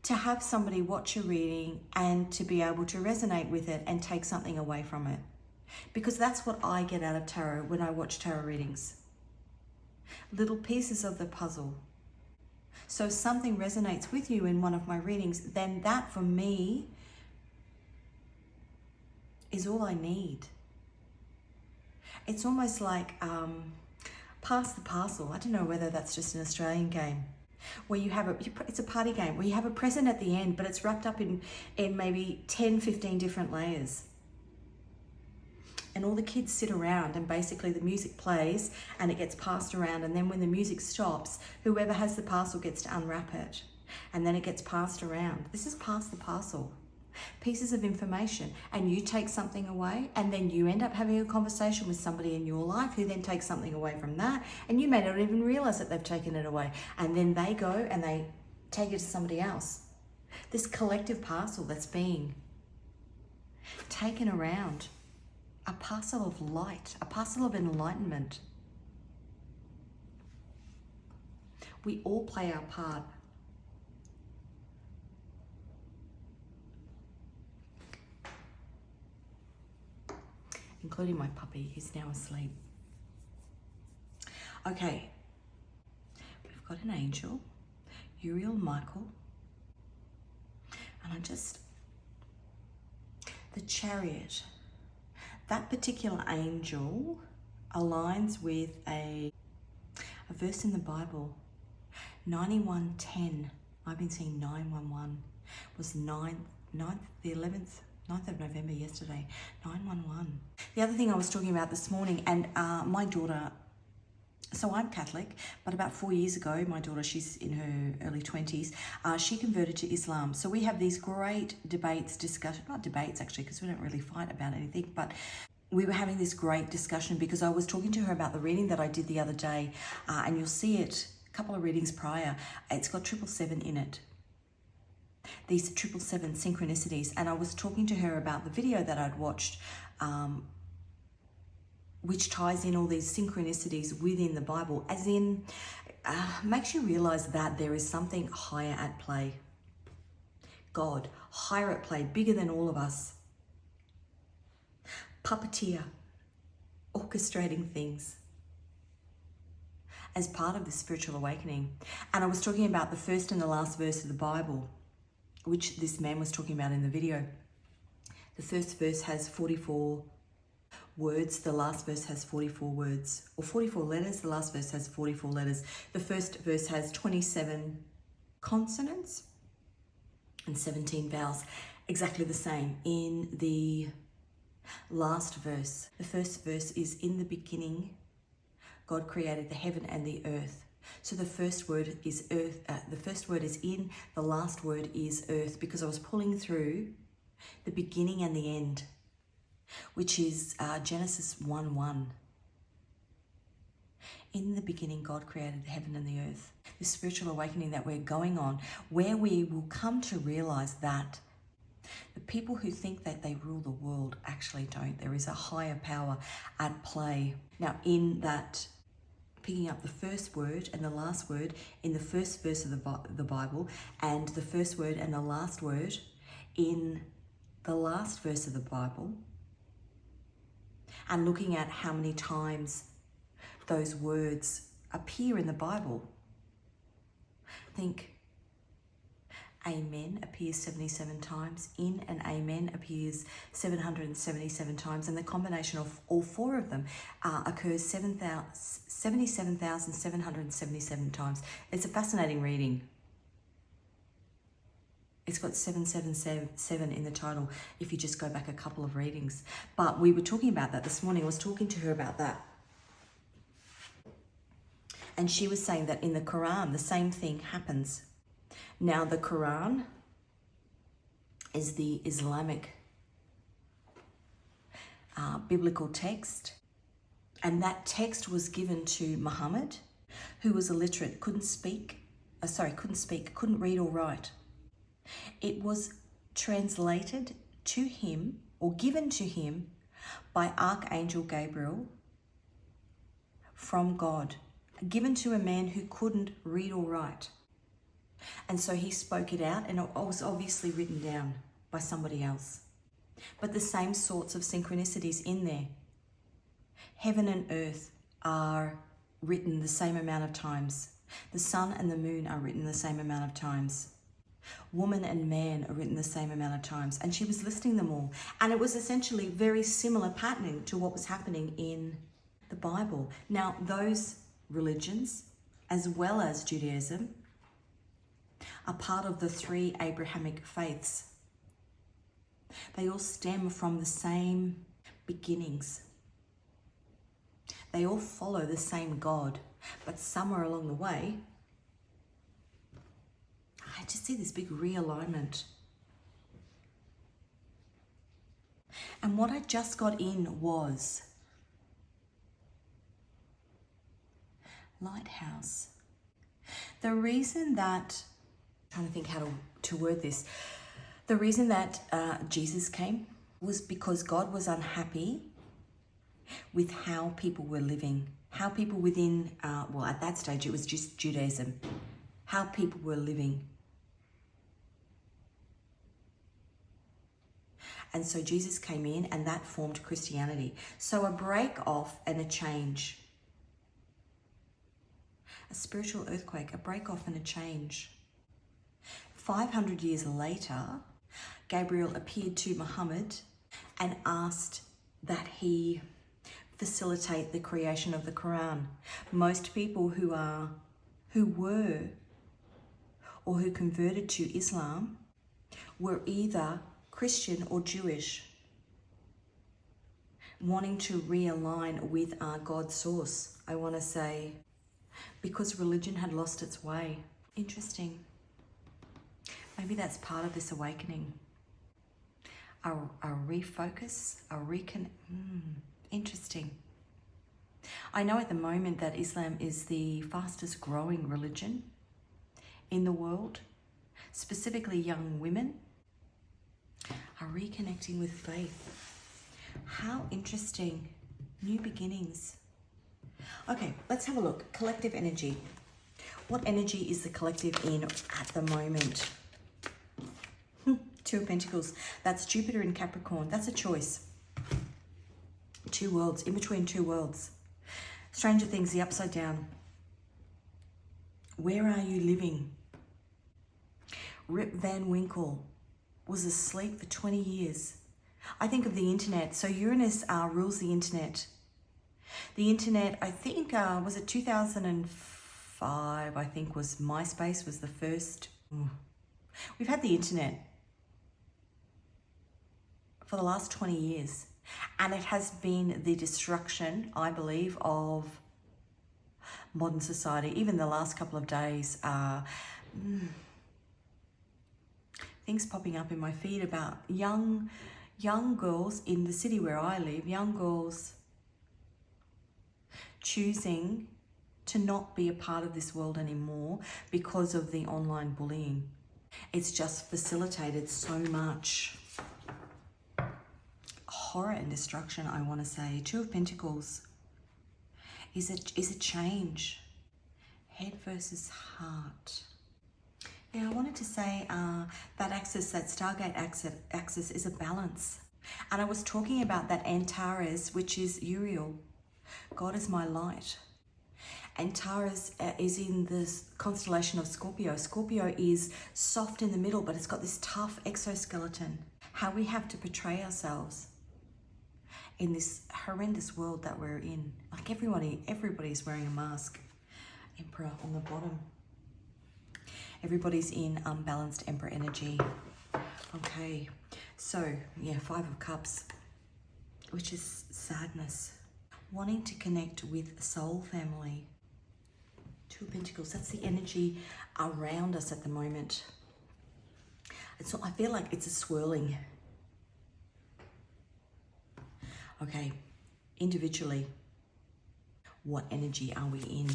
to have somebody watch a reading and to be able to resonate with it and take something away from it. Because that's what I get out of tarot when I watch tarot readings. Little pieces of the puzzle. So if something resonates with you in one of my readings, then that for me is all I need. It's almost like pass the parcel. I don't know whether that's just an Australian game where you have it's a party game where you have a present at the end, but it's wrapped up in maybe 10, 15 different layers. And all the kids sit around and basically the music plays and it gets passed around. And then when the music stops, whoever has the parcel gets to unwrap it. And then it gets passed around. This is pass the parcel. Pieces of information. And you take something away and then you end up having a conversation with somebody in your life who then takes something away from that. And you may not even realize that they've taken it away. And then they go and they take it to somebody else. This collective parcel that's being taken around. A parcel of light, a parcel of enlightenment. We all play our part. Including my puppy, who's now asleep. Okay, we've got an angel, Uriel Michael, and the Chariot. That particular angel aligns with a verse in the Bible, 91:10. I've been seeing 911. Was 9th, the 11th, 9th of November yesterday, 911. The other thing I was talking about this morning, and my daughter, so I'm Catholic, but about 4 years ago, my daughter, she's in her early 20s, she converted to Islam. So we have these great not debates actually, because we don't really fight about anything, but we were having this great discussion because I was talking to her about the reading that I did the other day, and you'll see it a couple of readings prior. It's got 777 in it. These 777 synchronicities, and I was talking to her about the video that I'd watched, which ties in all these synchronicities within the Bible, as in makes you realize that there is something higher at play. God, higher at play, bigger than all of us. Puppeteer, orchestrating things as part of the spiritual awakening. And I was talking about the first and the last verse of the Bible, which this man was talking about in the video. The first verse has 44 words, the last verse has 44 words, or 44 letters, the last verse has 44 letters. The first verse has 27 consonants and 17 vowels, exactly the same in the last verse. The first verse is, in the beginning, God created the heaven and the earth. So the first word is earth, the first word is in, the last word is earth, because I was pulling through the beginning and the end, which is Genesis 1:1. In the beginning, God created the heaven and the earth. The spiritual awakening that we're going on, where we will come to realize that The people who think that they rule the world actually don't. There is a higher power at play. Now, in that, picking up the first word and the last word in the first verse of the Bible, and the first word and the last word in the last verse of the Bible, and looking at how many times those words appear in the Bible. Think, Amen appears 77 times, in and Amen appears 777 times, and the combination of all four of them occurs 77,777 times. It's a fascinating reading. It's got 777 in the title if you just go back a couple of readings. But we were talking about that this morning. I was talking to her about that. And she was saying that in the Quran, the same thing happens. Now, the Quran is the Islamic biblical text. And that text was given to Muhammad, who was illiterate, couldn't read or write. It was translated to him or given to him by Archangel Gabriel from God, given to a man who couldn't read or write. And so he spoke it out, and it was obviously written down by somebody else. But the same sorts of synchronicities in there. Heaven and earth are written the same amount of times. The sun and the moon are written the same amount of times. Woman and man are written the same amount of times. And she was listing them all. And it was essentially very similar patterning to what was happening in the Bible. Now, those religions, as well as Judaism, are part of the three Abrahamic faiths. They all stem from the same beginnings. They all follow the same God, but somewhere along the way, I just see this big realignment. And what I just got in was lighthouse. The reason that, I'm trying to think how to word this, the reason that Jesus came was because God was unhappy with how people were living, how people within, at that stage it was just Judaism, how people were living. And so Jesus came in, and that formed Christianity. So a break off and a change. A spiritual earthquake, a break off and a change. 500 years later, Gabriel appeared to Muhammad and asked that he facilitate the creation of the Quran. Most people who were or who converted to Islam were either Christian or Jewish, wanting to realign with our God source, I want to say, because religion had lost its way. Interesting. Maybe that's part of this awakening. A refocus, a reconnect. Interesting. I know at the moment that Islam is the fastest growing religion in the world. Specifically, young women are reconnecting with faith. How interesting. New beginnings. Okay, let's have a look. Collective energy. What energy is the collective in at the moment? Two of Pentacles. That's Jupiter in Capricorn. That's a choice. Two worlds, in between two worlds. Stranger Things, the upside down. Where are you living? Rip Van Winkle was asleep for 20 years. I think of the internet. So Uranus rules the internet. The internet, I think, was it 2005, I think, was MySpace was the first. We've had the internet for the last 20 years. And it has been the destruction, I believe, of modern society. Even the last couple of days, things popping up in my feed about young girls in the city where I live, young girls choosing to not be a part of this world anymore because of the online bullying. It's just facilitated so much horror and destruction, I want to say. Two of Pentacles is a change. Head versus heart. Yeah, I wanted to say that axis, that Stargate axis is a balance. And I was talking about that Antares, which is Uriel. God is my light. Antares is in the constellation of Scorpio. Scorpio is soft in the middle, but it's got this tough exoskeleton. How we have to portray ourselves in this horrendous world that we're in. Like everybody's wearing a mask. Emperor on the bottom. Everybody's in unbalanced Emperor energy. Okay, so yeah, Five of Cups, which is sadness. Wanting to connect with soul family. Two of Pentacles, that's the energy around us at the moment. I feel like it's a swirling. Okay, individually, what energy are we in?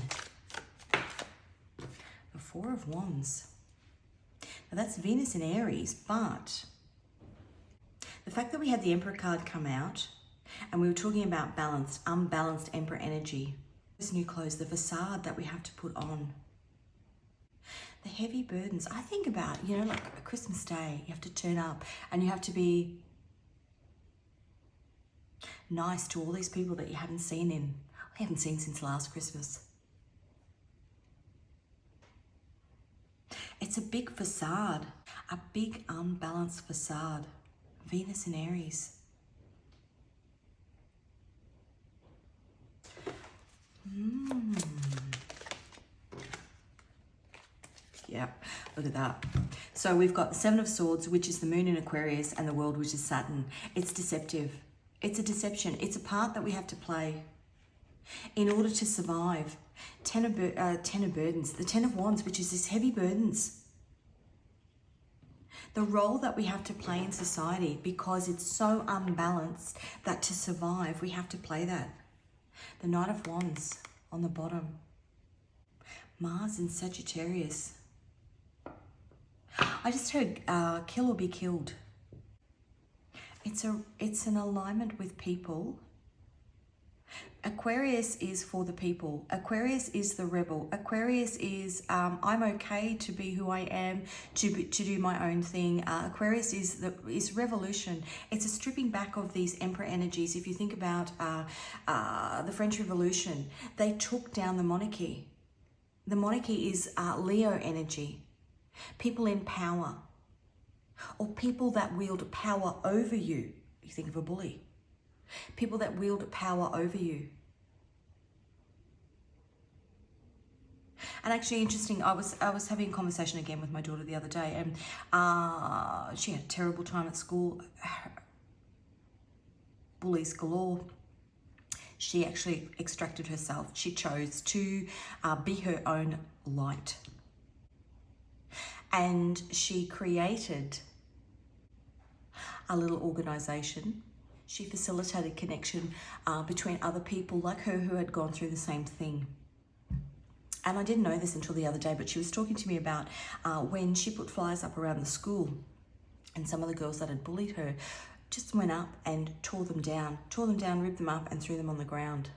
The Four of Wands. Now that's Venus in Aries, but the fact that we had the Emperor card come out and we were talking about balanced, unbalanced Emperor energy, this new clothes, the facade that we have to put on, the heavy burdens. I think about, you know, like a Christmas Day, you have to turn up and you have to be nice to all these people that you haven't seen since last Christmas. It's a big facade, a big unbalanced facade. Venus in Aries. Yeah, look at that. So we've got the Seven of Swords, which is the Moon in Aquarius, and the World, which is Saturn. It's deceptive. It's a deception. It's a part that we have to play in order to survive. Ten of burdens. The Ten of Wands, which is this heavy burdens. The role that we have to play in society, because it's so unbalanced that to survive, we have to play that. The Knight of Wands on the bottom. Mars in Sagittarius. I just heard kill or be killed. It's an alignment with people. Aquarius is for the people. Aquarius is the rebel. Aquarius is I'm okay to be who I am, to do my own thing. Aquarius is revolution. It's a stripping back of these Emperor energies. If you think about the French Revolution, they took down the monarchy. The monarchy is Leo energy. People in power, or people that wield power over you. You think of a bully. People that wield power over you. And actually interesting, I was having a conversation again with my daughter the other day, and she had a terrible time at school. Bullies galore. She actually extracted herself. She chose to be her own light. And she created a little organization. She facilitated connection between other people like her who had gone through the same thing. And I didn't know this until the other day, but she was talking to me about when she put flyers up around the school, and some of the girls that had bullied her just went up and tore them down, ripped them up and threw them on the ground.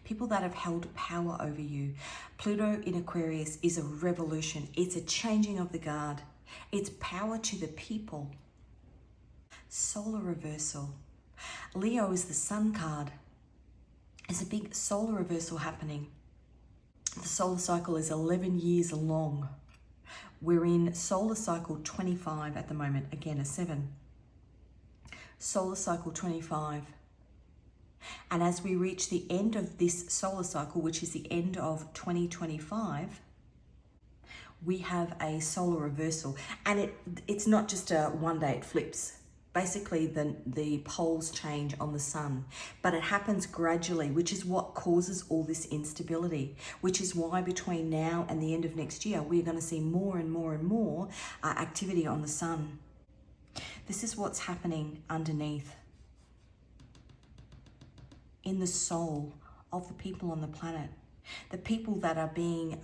People that have held power over you. Pluto in Aquarius is a revolution. It's a changing of the guard. It's power to the people. Solar reversal. Leo is the Sun card. There's a big solar reversal happening. The solar cycle is 11 years long. We're in solar cycle 25 at the moment. Again, a 7. Solar cycle 25. And as we reach the end of this solar cycle, which is the end of 2025, we have a solar reversal. And it's not just a one day it flips. Basically, the poles change on the sun, but it happens gradually, which is what causes all this instability, which is why between now and the end of next year, we're going to see more and more and more activity on the sun. This is what's happening underneath in the soul of the people on the planet. The people that are being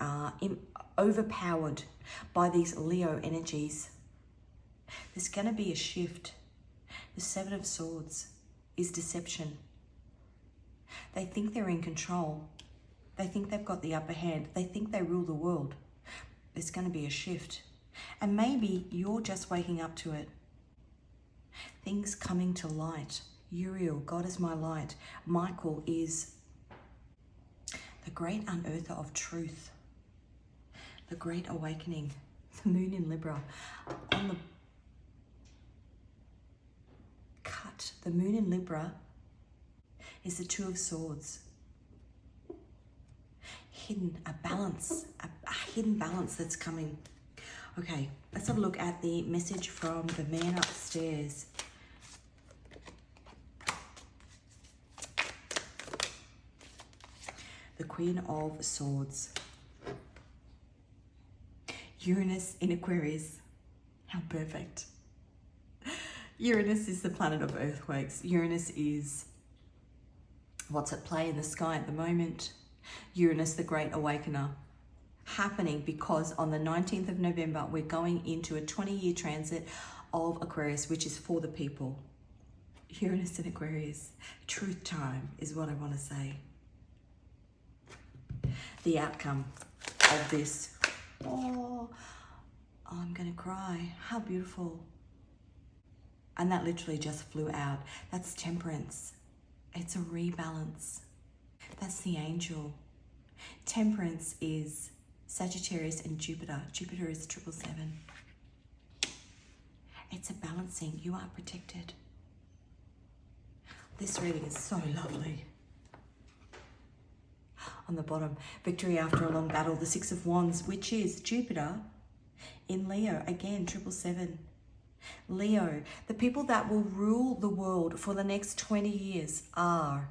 overpowered by these Leo energies. There's going to be a shift. The Seven of Swords is deception. They think they're in control. They think they've got the upper hand. They think they rule the world. There's going to be a shift. And maybe you're just waking up to it. Things coming to light. Uriel, God is my light. Michael is the great unearther of truth. The great awakening. The moon in Libra. On the cut, the moon in Libra is the Two of Swords. Hidden, a balance, a hidden balance that's coming. Okay, let's have a look at the message from the man upstairs. The Queen of Swords. Uranus in Aquarius. How perfect. Uranus is the planet of earthquakes. Uranus is what's at play in the sky at the moment. Uranus, the Great Awakener, happening because on the 19th of November, we're going into a 20-year transit of Aquarius, which is for the people. Uranus in Aquarius. Truth time is what I want to say. The outcome of this. Oh, I'm going to cry. How beautiful. And that literally just flew out. That's Temperance. It's a rebalance. That's the angel. Temperance is Sagittarius and Jupiter. Jupiter is 777. It's a balancing. You are protected. This reading is so lovely. On the bottom, victory after a long battle, the Six of Wands, which is Jupiter in Leo. Again, 777. Leo, the people that will rule the world for the next 20 years are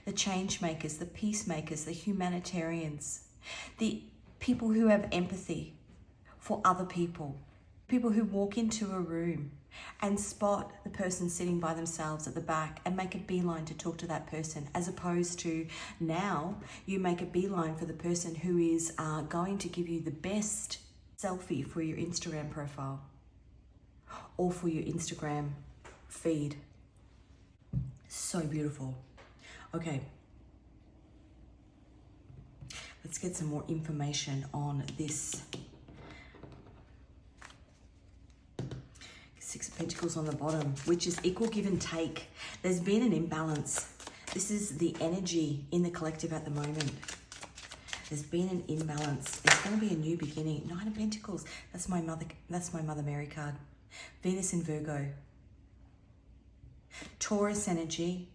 the change makers, the peacemakers, the humanitarians, the people who have empathy for other people, people who walk into a room and spot the person sitting by themselves at the back and make a beeline to talk to that person, as opposed to now you make a beeline for the person who is going to give you the best selfie for your Instagram profile or for your Instagram feed. So beautiful. Okay, let's get some more information on this. Six of Pentacles on the bottom, which is equal give and take. There's been an imbalance. This is the energy in the collective at the moment. There's been an imbalance. There's going to be a new beginning. Nine of Pentacles. That's my Mother Mary card. Venus in Virgo. Taurus energy.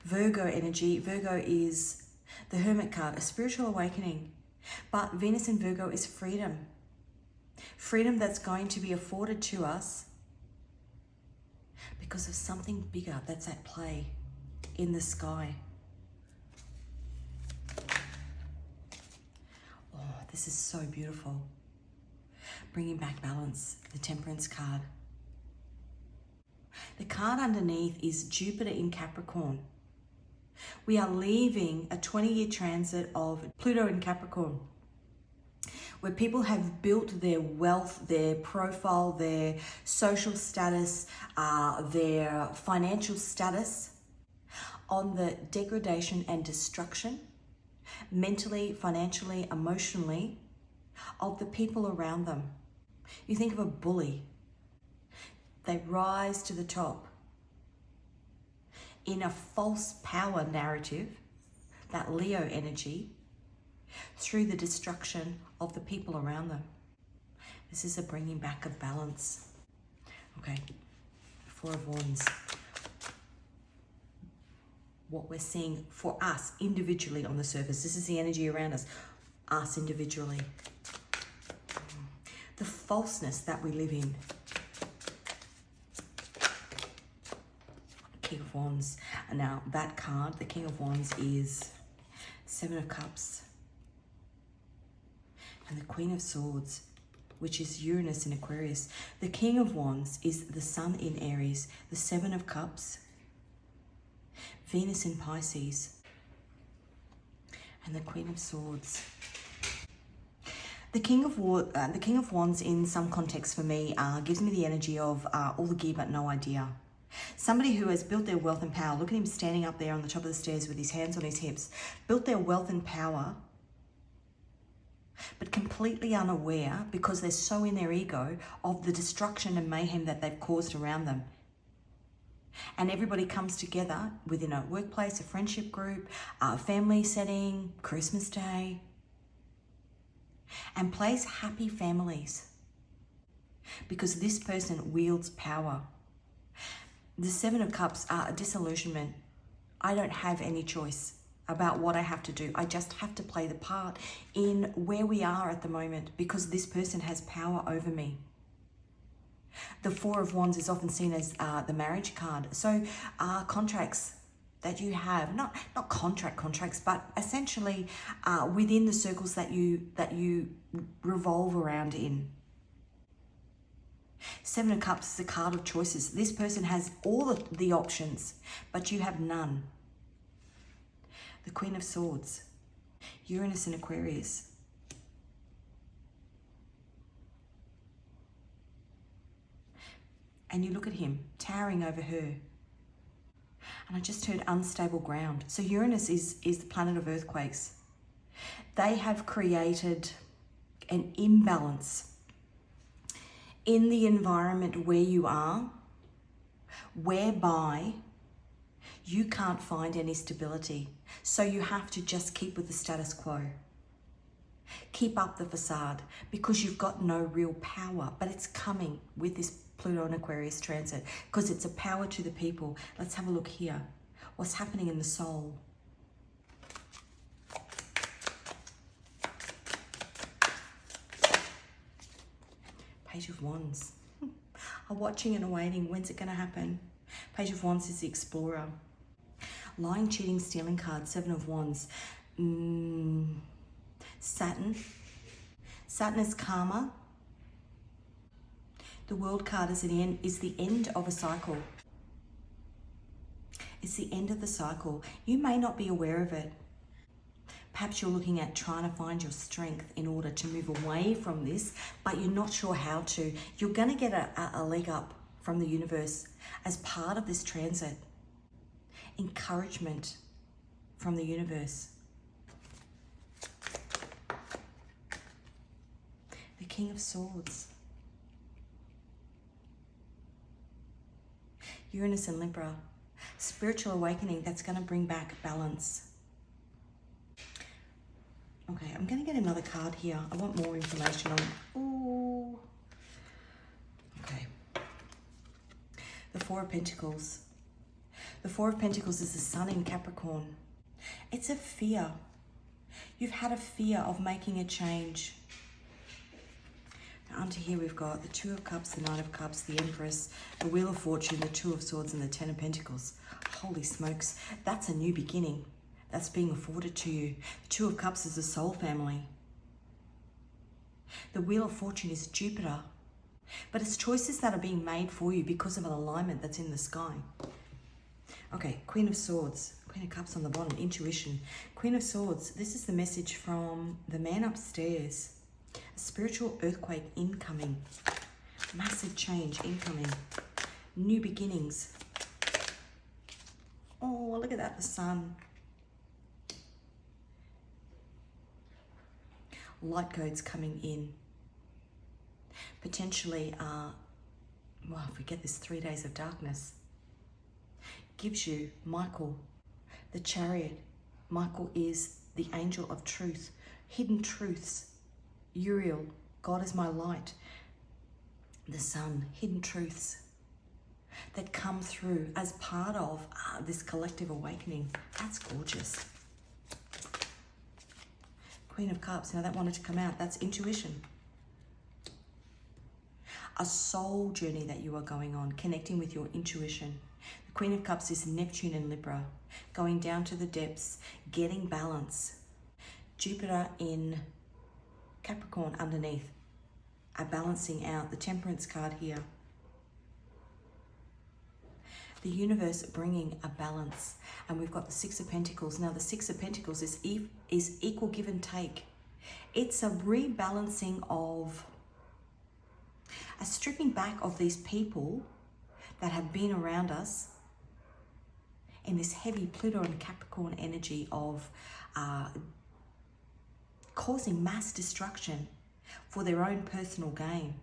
Virgo energy. Virgo is the Hermit card, a spiritual awakening. But Venus in Virgo is freedom. Freedom that's going to be afforded to us because of something bigger that's at play in the sky. Oh, this is so beautiful. Bringing back balance, the Temperance card. The card underneath is Jupiter in Capricorn. We are leaving a 20-year transit of Pluto in Capricorn, where people have built their wealth, their profile, their social status, their financial status on the degradation and destruction, mentally, financially, emotionally, of the people around them. You think of a bully. They rise to the top in a false power narrative, that Leo energy, through the destruction of the people around them. This is a bringing back of balance. Okay, Four of Wands. What we're seeing for us individually on the surface. This is the energy around us individually. The falseness that we live in. King of Wands. And now that card, the King of Wands, is Seven of Cups. And the Queen of Swords, which is Uranus in Aquarius. The King of Wands is the Sun in Aries, the Seven of Cups. Venus in Pisces, and the Queen of Swords. The King of Wands in some context for me gives me the energy of all the gear but no idea. Somebody who has built their wealth and power. Look at him standing up there on the top of the stairs with his hands on his hips. Built their wealth and power, but completely unaware, because they're so in their ego, of the destruction and mayhem that they've caused around them. And everybody comes together within a workplace, a friendship group, a family setting, Christmas Day, and plays happy families because this person wields power. The Seven of Cups are a disillusionment. I don't have any choice about what I have to do. I just have to play the part in where we are at the moment because this person has power over me. The Four of Wands is often seen as the marriage card. So contracts that you have, not contracts, but essentially within the circles that you revolve around in. Seven of Cups is a card of choices. This person has all the options, but you have none. The Queen of Swords, Uranus and Aquarius. And you look at him towering over her. And I just heard unstable ground. So Uranus is the planet of earthquakes. They have created an imbalance in the environment where you are, whereby you can't find any stability. So you have to just keep with the status quo. Keep up the facade because you've got no real power, but it's coming with this Pluto and Aquarius transit because it's a power to the people. Let's have a look here. What's happening in the soul? Page of Wands. A watching and a waiting. When's it going to happen? Page of Wands is the explorer. Lying, cheating, stealing card. Seven of Wands. Saturn. Saturn is karma. The World card is the end of a cycle. It's the end of the cycle. You may not be aware of it. Perhaps you're looking at trying to find your strength in order to move away from this, but you're not sure how to. You're going to get a leg up from the universe as part of this transit. Encouragement from the universe. The King of Swords. Uranus and Libra. Spiritual awakening that's going to bring back balance. Okay, I'm going to get another card here. I want more information on... Ooh. Okay. The Four of Pentacles. The Four of Pentacles is the Sun in Capricorn. It's a fear. You've had a fear of making a change. Now, under here we've got the Two of Cups, the Knight of Cups, the Empress, the Wheel of Fortune, the Two of Swords, and the Ten of Pentacles. Holy smokes, that's a new beginning. That's being afforded to you. The Two of Cups is the soul family. The Wheel of Fortune is Jupiter. But it's choices that are being made for you because of an alignment that's in the sky. Okay, Queen of Swords. Queen of Cups on the bottom, intuition. Queen of Swords, this is the message from the man upstairs. A spiritual earthquake incoming. Massive change incoming. New beginnings. Oh, look at that, the sun. Light codes coming in. Potentially, forget this 3 days of darkness. Gives you Michael, the Chariot. Michael is the angel of truth, hidden truths. Uriel, God is my light. The sun, hidden truths that come through as part of this collective awakening. That's gorgeous. Queen of Cups, now that wanted to come out, that's intuition. A soul journey that you are going on, connecting with your intuition. The Queen of Cups is Neptune and Libra, going down to the depths, getting balance. Jupiter in Capricorn underneath, are balancing out. The Temperance card here. The universe bringing a balance. And we've got the Six of Pentacles. Now the Six of Pentacles is equal give and take. It's a rebalancing of a stripping back of these people that have been around us in this heavy Pluto and Capricorn energy of causing mass destruction for their own personal gain,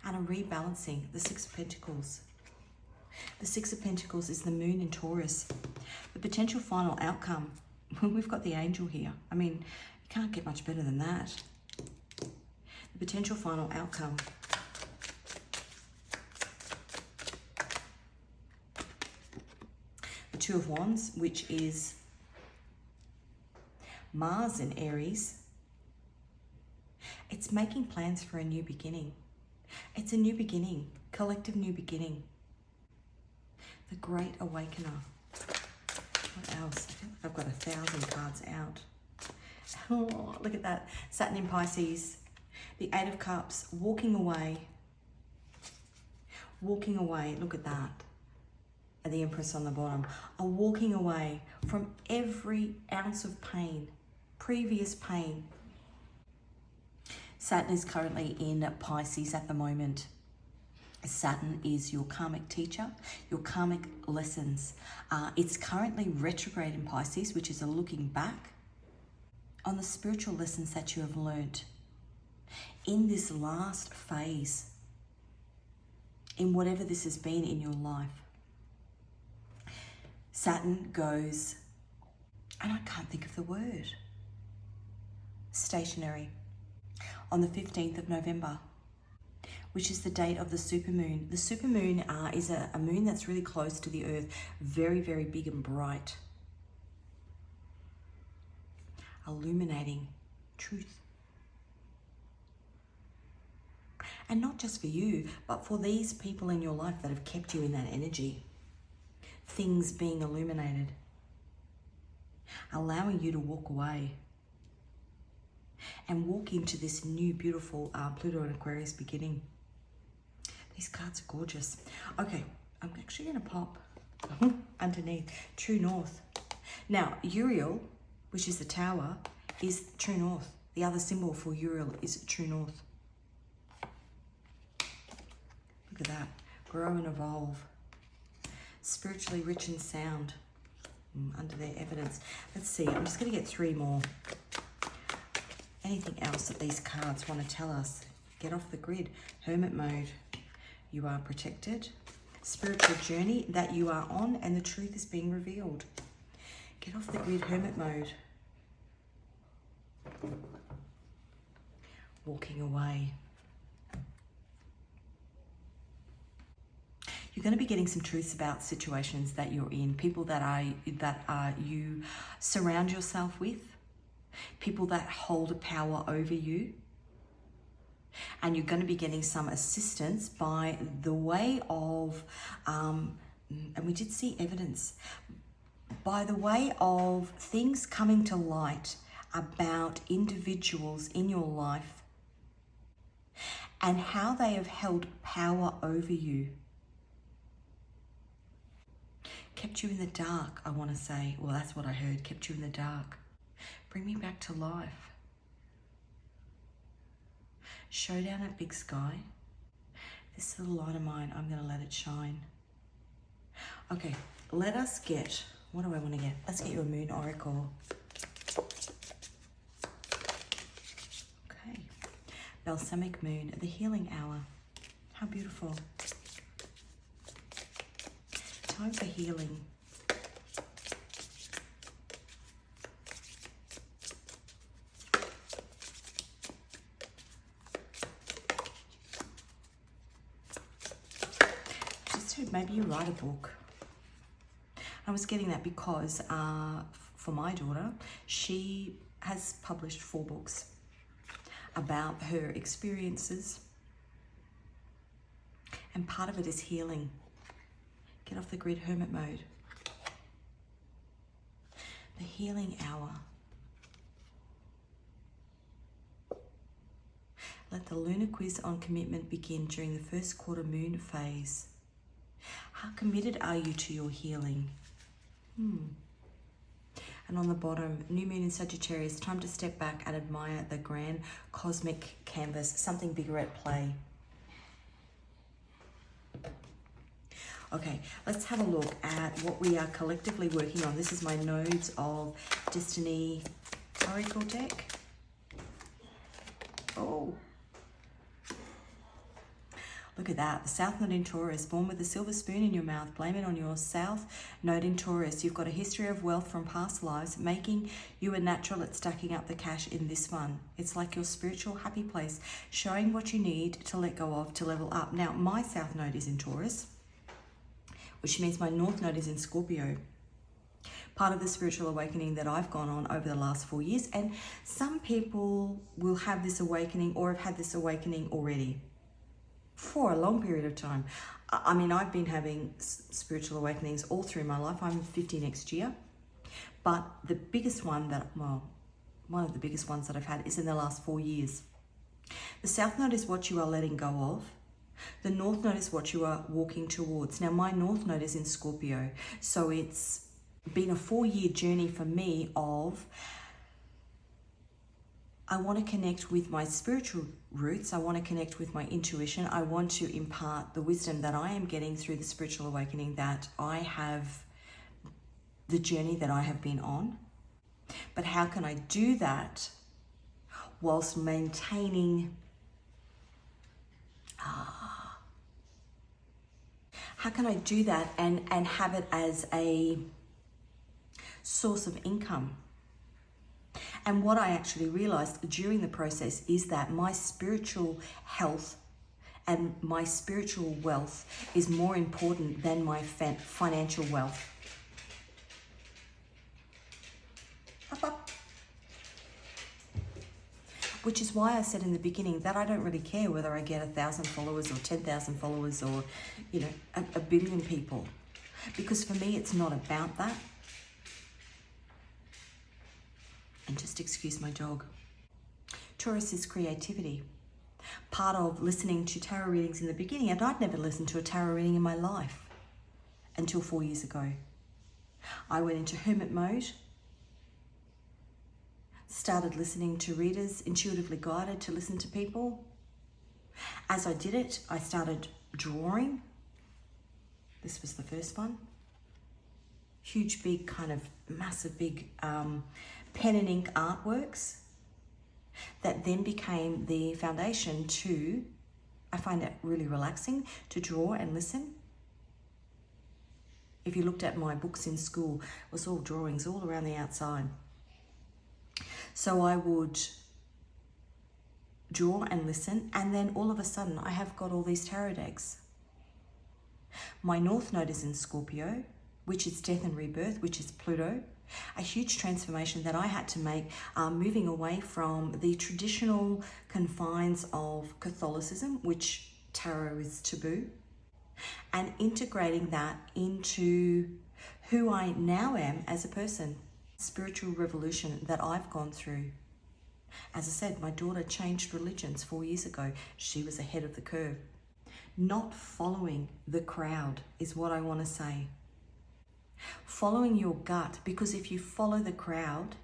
and a rebalancing. The Six of Pentacles. The Six of Pentacles is the moon in Taurus. The potential final outcome. We've got the angel here. I mean, you can't get much better than that. The potential final outcome. The Two of Wands, which is Mars in Aries. It's making plans for a new beginning. It's a new beginning, collective new beginning. The Great Awakener. What else? I feel like I've got 1,000 cards out. Oh, look at that. Saturn in Pisces. The Eight of Cups. Walking away. Walking away. Look at that. And the Empress on the bottom. Are walking away from every ounce of pain. Previous pain. Saturn is currently in Pisces at the moment. Saturn is your karmic teacher, your karmic lessons. It's currently retrograde in Pisces, which is a looking back on the spiritual lessons that you have learned in this last phase, in whatever this has been in your life. Saturn goes, and I can't think of the word, stationary, on the 15th of November. Which is the date of the supermoon. The supermoon is a moon that's really close to the earth. Very, very big and bright. Illuminating truth. And not just for you, but for these people in your life that have kept you in that energy. Things being illuminated. Allowing you to walk away. And walk into this new, beautiful Pluto and Aquarius beginning. These cards are gorgeous. Okay, I'm actually going to pop underneath True North. Now, Uriel, which is the tower, is True North. The other symbol for Uriel is True North. Look at that. Grow and evolve. Spiritually rich and sound. Under their evidence. Let's see. I'm just going to get 3 more. Anything else that these cards want to tell us? Get off the grid. Hermit mode. You are protected. Spiritual journey that you are on, and the truth is being revealed. Get off the grid. Hermit mode. Walking away. You're going to be getting some truths about situations that you're in, people that you surround yourself with, people that hold power over you. And you're going to be getting some assistance by the way of, and we did see evidence, by the way of things coming to light about individuals in your life and how they have held power over you. Kept you in the dark, I want to say. Well, that's what I heard. Kept you in the dark. Bring me back to life. Show down that big sky. This little light of mine, I'm going to let it shine. Okay, let us get, what do I want to get? Let's get you a moon oracle. Okay, balsamic moon, the healing hour. How beautiful. Time for healing. Maybe you write a book. I was getting that because for my daughter, she has published 4 books about her experiences, and part of it is healing. Get off the grid, hermit mode. The healing hour. Let the lunar quiz on commitment begin during the first quarter moon phase. How committed are you to your healing? And on the bottom, new moon in Sagittarius, time to step back and admire the grand cosmic canvas, something bigger at play. Okay, let's have a look at what we are collectively working on. This is my Nodes of Destiny Oracle deck. Oh, look at that. The South Node in Taurus, born with a silver spoon in your mouth. Blame it on your South Node in Taurus. You've got a history of wealth from past lives, making you a natural at stacking up the cash in this one. It's like your spiritual happy place, showing what you need to let go of to level up. Now, my South Node is in Taurus, which means my North Node is in Scorpio. Part of the spiritual awakening that I've gone on over the last 4 years. And some people will have this awakening or have had this awakening already for a long period of time. I mean, I've been having spiritual awakenings all through my life. I'm 50 next year. But the biggest one that, well, one of the biggest ones that I've had is in the last 4 years. The South Node is what you are letting go of. The North Node is what you are walking towards. Now, my North Node is in Scorpio. So it's been a 4-year journey for me of, I want to connect with my spiritual roots. I want to connect with my intuition. I want to impart the wisdom that I am getting through the spiritual awakening that I have, the journey that I have been on. But how can I do that whilst maintaining, how can I do that and have it as a source of income? And what I actually realized during the process is that my spiritual health and my spiritual wealth is more important than my financial wealth. Which is why I said in the beginning that I don't really care whether I get 1,000 followers or 10,000 followers or, you know, a billion people. Because for me, it's not about that. And just excuse my dog. Taurus is creativity. Part of listening to tarot readings in the beginning, and I'd never listened to a tarot reading in my life until 4 years ago. I went into hermit mode, started listening to readers, intuitively guided to listen to people. As I did it, I started drawing. This was the first one. Huge, big, kind of massive, big pen and ink artworks that then became the foundation to, I find it really relaxing to draw and listen. If you looked at my books in school, it was all drawings all around the outside. So I would draw and listen, and then all of a sudden I have got all these tarot decks. My North Node is in Scorpio, which is death and rebirth, which is Pluto. A huge transformation that I had to make, moving away from the traditional confines of Catholicism, which tarot is taboo, and integrating that into who I now am as a person. Spiritual revolution that I've gone through. As I said, my daughter changed religions 4 years ago. She was ahead of the curve. Not following the crowd is what I want to say. Following your gut, because if you follow the crowd,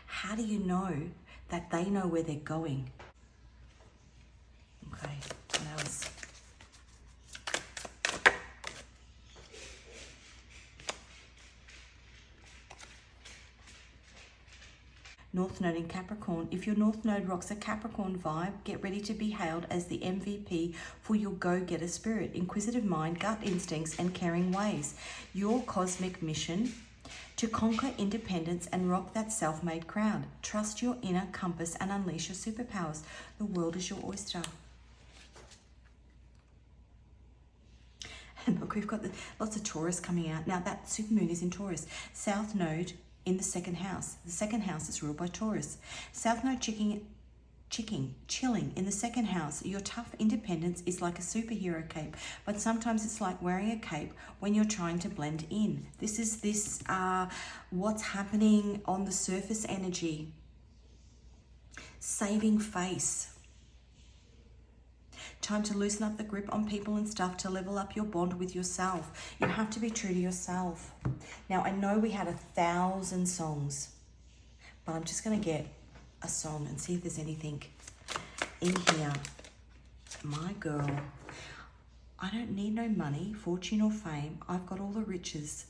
how do you know that they know where they're going? Okay, that was... North Node in Capricorn. If your North Node rocks a Capricorn vibe, get ready to be hailed as the MVP for your go-getter spirit, inquisitive mind, gut instincts, and caring ways. Your cosmic mission to conquer independence and rock that self-made crown. Trust your inner compass and unleash your superpowers. The world is your oyster. And look, we've got lots of Taurus coming out. Now that Supermoon is in Taurus. South Node in the second house. The second house is ruled by Taurus. South Node chilling in the second house. Your tough independence is like a superhero cape, but sometimes it's like wearing a cape when you're trying to blend in. This is what's happening on the surface energy. Saving face. Time to loosen up the grip on people and stuff to level up your bond with yourself. You have to be true to yourself. Now, I know we had 1,000 songs, but I'm just going to get a song and see if there's anything in here. My girl, I don't need no money, fortune or fame. I've got all the riches.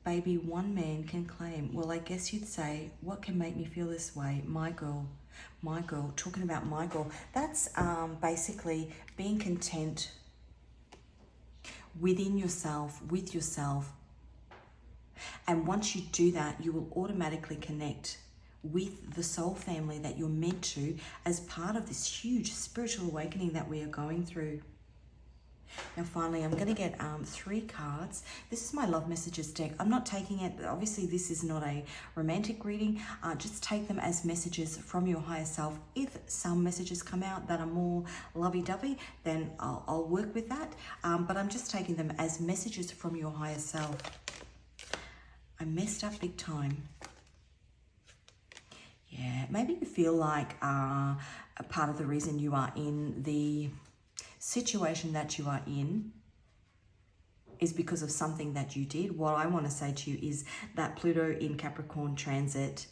Baby, one man can claim. Well, I guess you'd say, what can make me feel this way? My girl, talking about my girl. That's basically being content within yourself, with yourself. And once you do that, you will automatically connect with the soul family that you're meant to as part of this huge spiritual awakening that we are going through. Now finally, I'm going to get 3 cards. This is my love messages deck. I'm not taking it, obviously this is not a romantic reading. Just take them as messages from your higher self. If some messages come out that are more lovey-dovey, then I'll work with that. But I'm just taking them as messages from your higher self. I messed up big time. Yeah, maybe you feel like a part of the reason you are in the situation that you are in is because of something that you did. What I want to say to you is that Pluto in Capricorn transit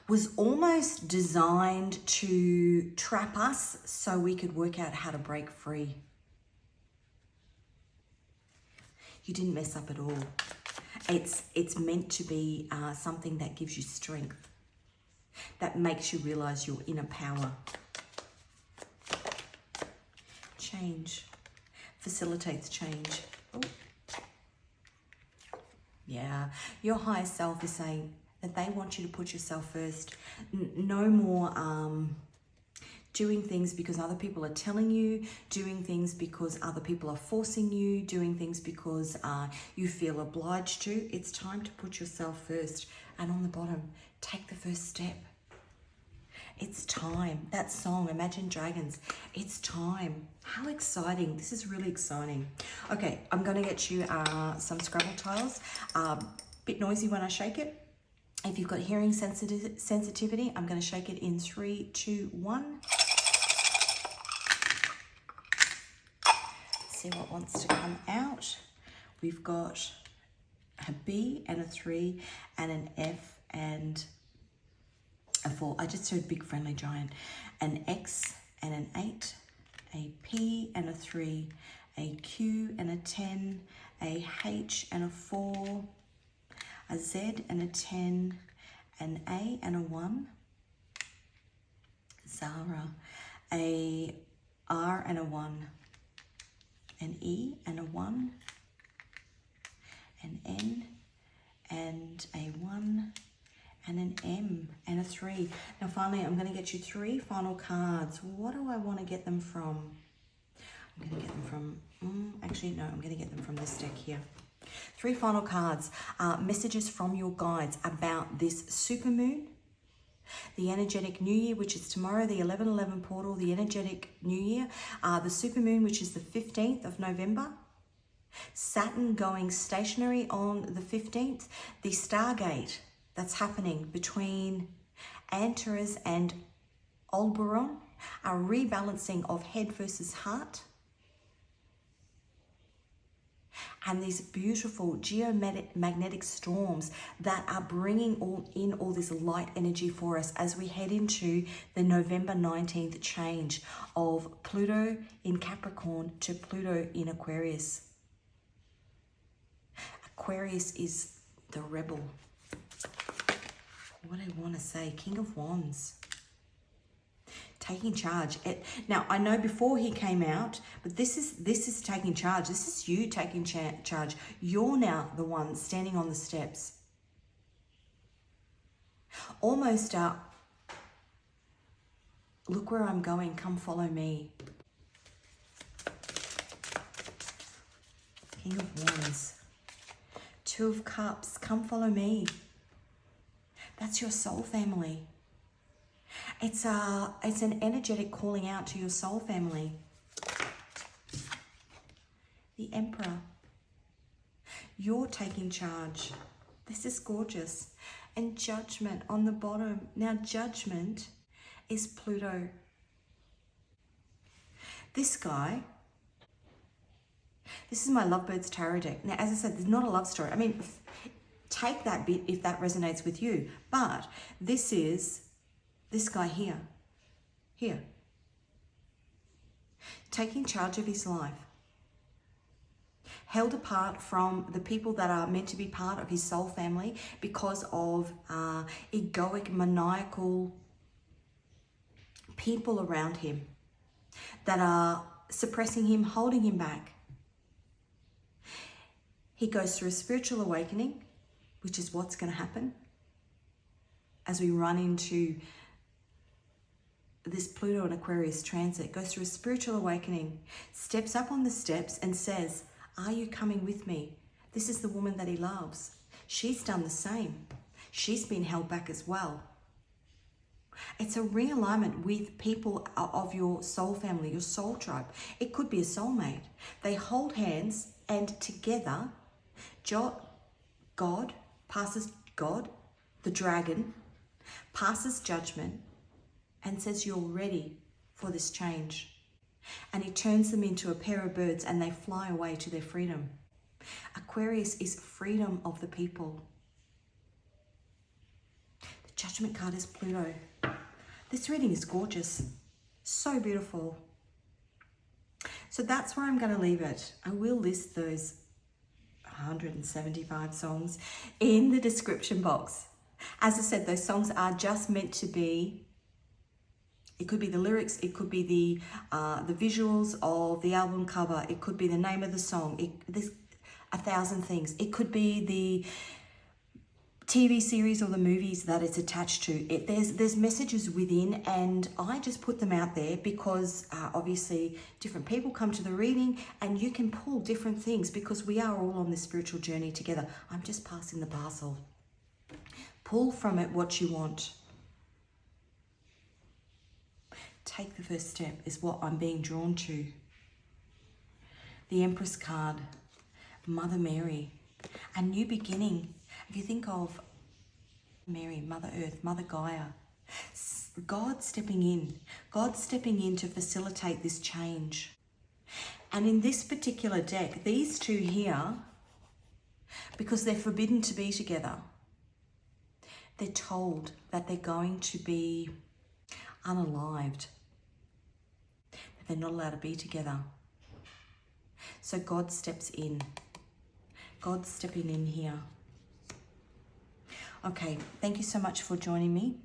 was almost designed to trap us so we could work out how to break free. You didn't mess up at all. It's meant to be something that gives you strength, that makes you realize your inner power. Change facilitates change. Oh. Yeah, your higher self is saying that they want you to put yourself first. No more doing things because other people are telling you, doing things because other people are forcing you, doing things because you feel obliged to. It's time to put yourself first. And on the bottom, take the first step. It's time. That song, Imagine Dragons, it's time. How exciting. This is really exciting. Okay, I'm going to get you some Scrabble tiles. Bit noisy when I shake it. If you've got hearing sensitivity, I'm going to shake it in 3, 2, 1. See what wants to come out. We've got a B and a 3 and an F and a 4. I just heard big friendly giant. An X and an 8, a P and a 3, a Q and a 10, a H and a 4, a Z and a 10, an A and a 1, Zara, a R and a 1, an E and a 1, an N and a 1, and an M and a 3. Now finally, I'm going to get you 3 final cards. What do I want to get them from? I'm going to get them from, actually no, I'm going to get them from this deck here. 3 final cards, messages from your guides about this supermoon, the energetic new year, which is tomorrow, the 11/11 portal, the energetic new year, the supermoon, which is the 15th of November, Saturn going stationary on the 15th, the Stargate that's happening between Antares and Aldebaran, a rebalancing of head versus heart, and these beautiful geomagnetic storms that are bringing all this light energy for us as we head into the November 19th change of Pluto in Capricorn to Pluto in Aquarius. Aquarius is the rebel. What do I want to say? King of Wands. Taking charge. Now, I know before he came out, but this is taking charge. This is you taking charge. You're now the one standing on the steps. Almost look where I'm going. Come follow me. King of Wands. 2 of Cups. Come follow me. That's your soul family. It's an energetic calling out to your soul family. The Emperor. You're taking charge. This is gorgeous. And Judgment on the bottom. Now, Judgment is Pluto. This guy, this is my Lovebirds Tarot deck. Now, as I said, there's not a love story. I mean, take that bit if that resonates with you. But this is this guy here. Here. Taking charge of his life. Held apart from the people that are meant to be part of his soul family because of egoic, maniacal people around him that are suppressing him, holding him back. He goes through a spiritual awakening, which is what's going to happen as we run into this Pluto and Aquarius transit. Goes through a spiritual awakening, steps up on the steps and says, are you coming with me? This is the woman that he loves. She's done the same. She's been held back as well. It's a realignment with people of your soul family, your soul tribe. It could be a soulmate. They hold hands and together, God, the dragon, passes judgment and says, you're ready for this change. And he turns them into a pair of birds and they fly away to their freedom. Aquarius is freedom of the people. The Judgment card is Pluto. This reading is gorgeous. So beautiful. So that's where I'm going to leave it. I will list those 175 songs in the description box. As I said, those songs are just meant to be, it could be the lyrics, it could be the visuals of the album cover, it could be the name of the song, there's 1,000 things. It could be the TV series or the movies that it's attached to. There's messages within, and I just put them out there because obviously different people come to the reading and you can pull different things because we are all on this spiritual journey together. I'm just passing the parcel. Pull from it what you want. Take the first step is what I'm being drawn to. The Empress card, Mother Mary, a new beginning. If you think of Mary, Mother Earth, Mother Gaia, God stepping in to facilitate this change. And in this particular deck, these two here, because they're forbidden to be together, they're told that they're going to be unalived, that they're not allowed to be together. So God steps in. God's stepping in here. Okay, thank you so much for joining me.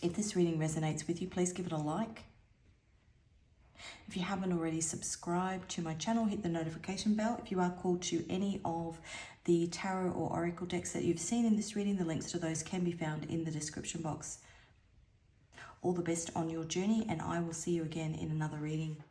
If this reading resonates with you, please give it a like. If you haven't already subscribed to my channel, hit the notification bell. If you are called to any of the tarot or oracle decks that you've seen in this reading, the links to those can be found in the description box. All the best on your journey, and I will see you again in another reading.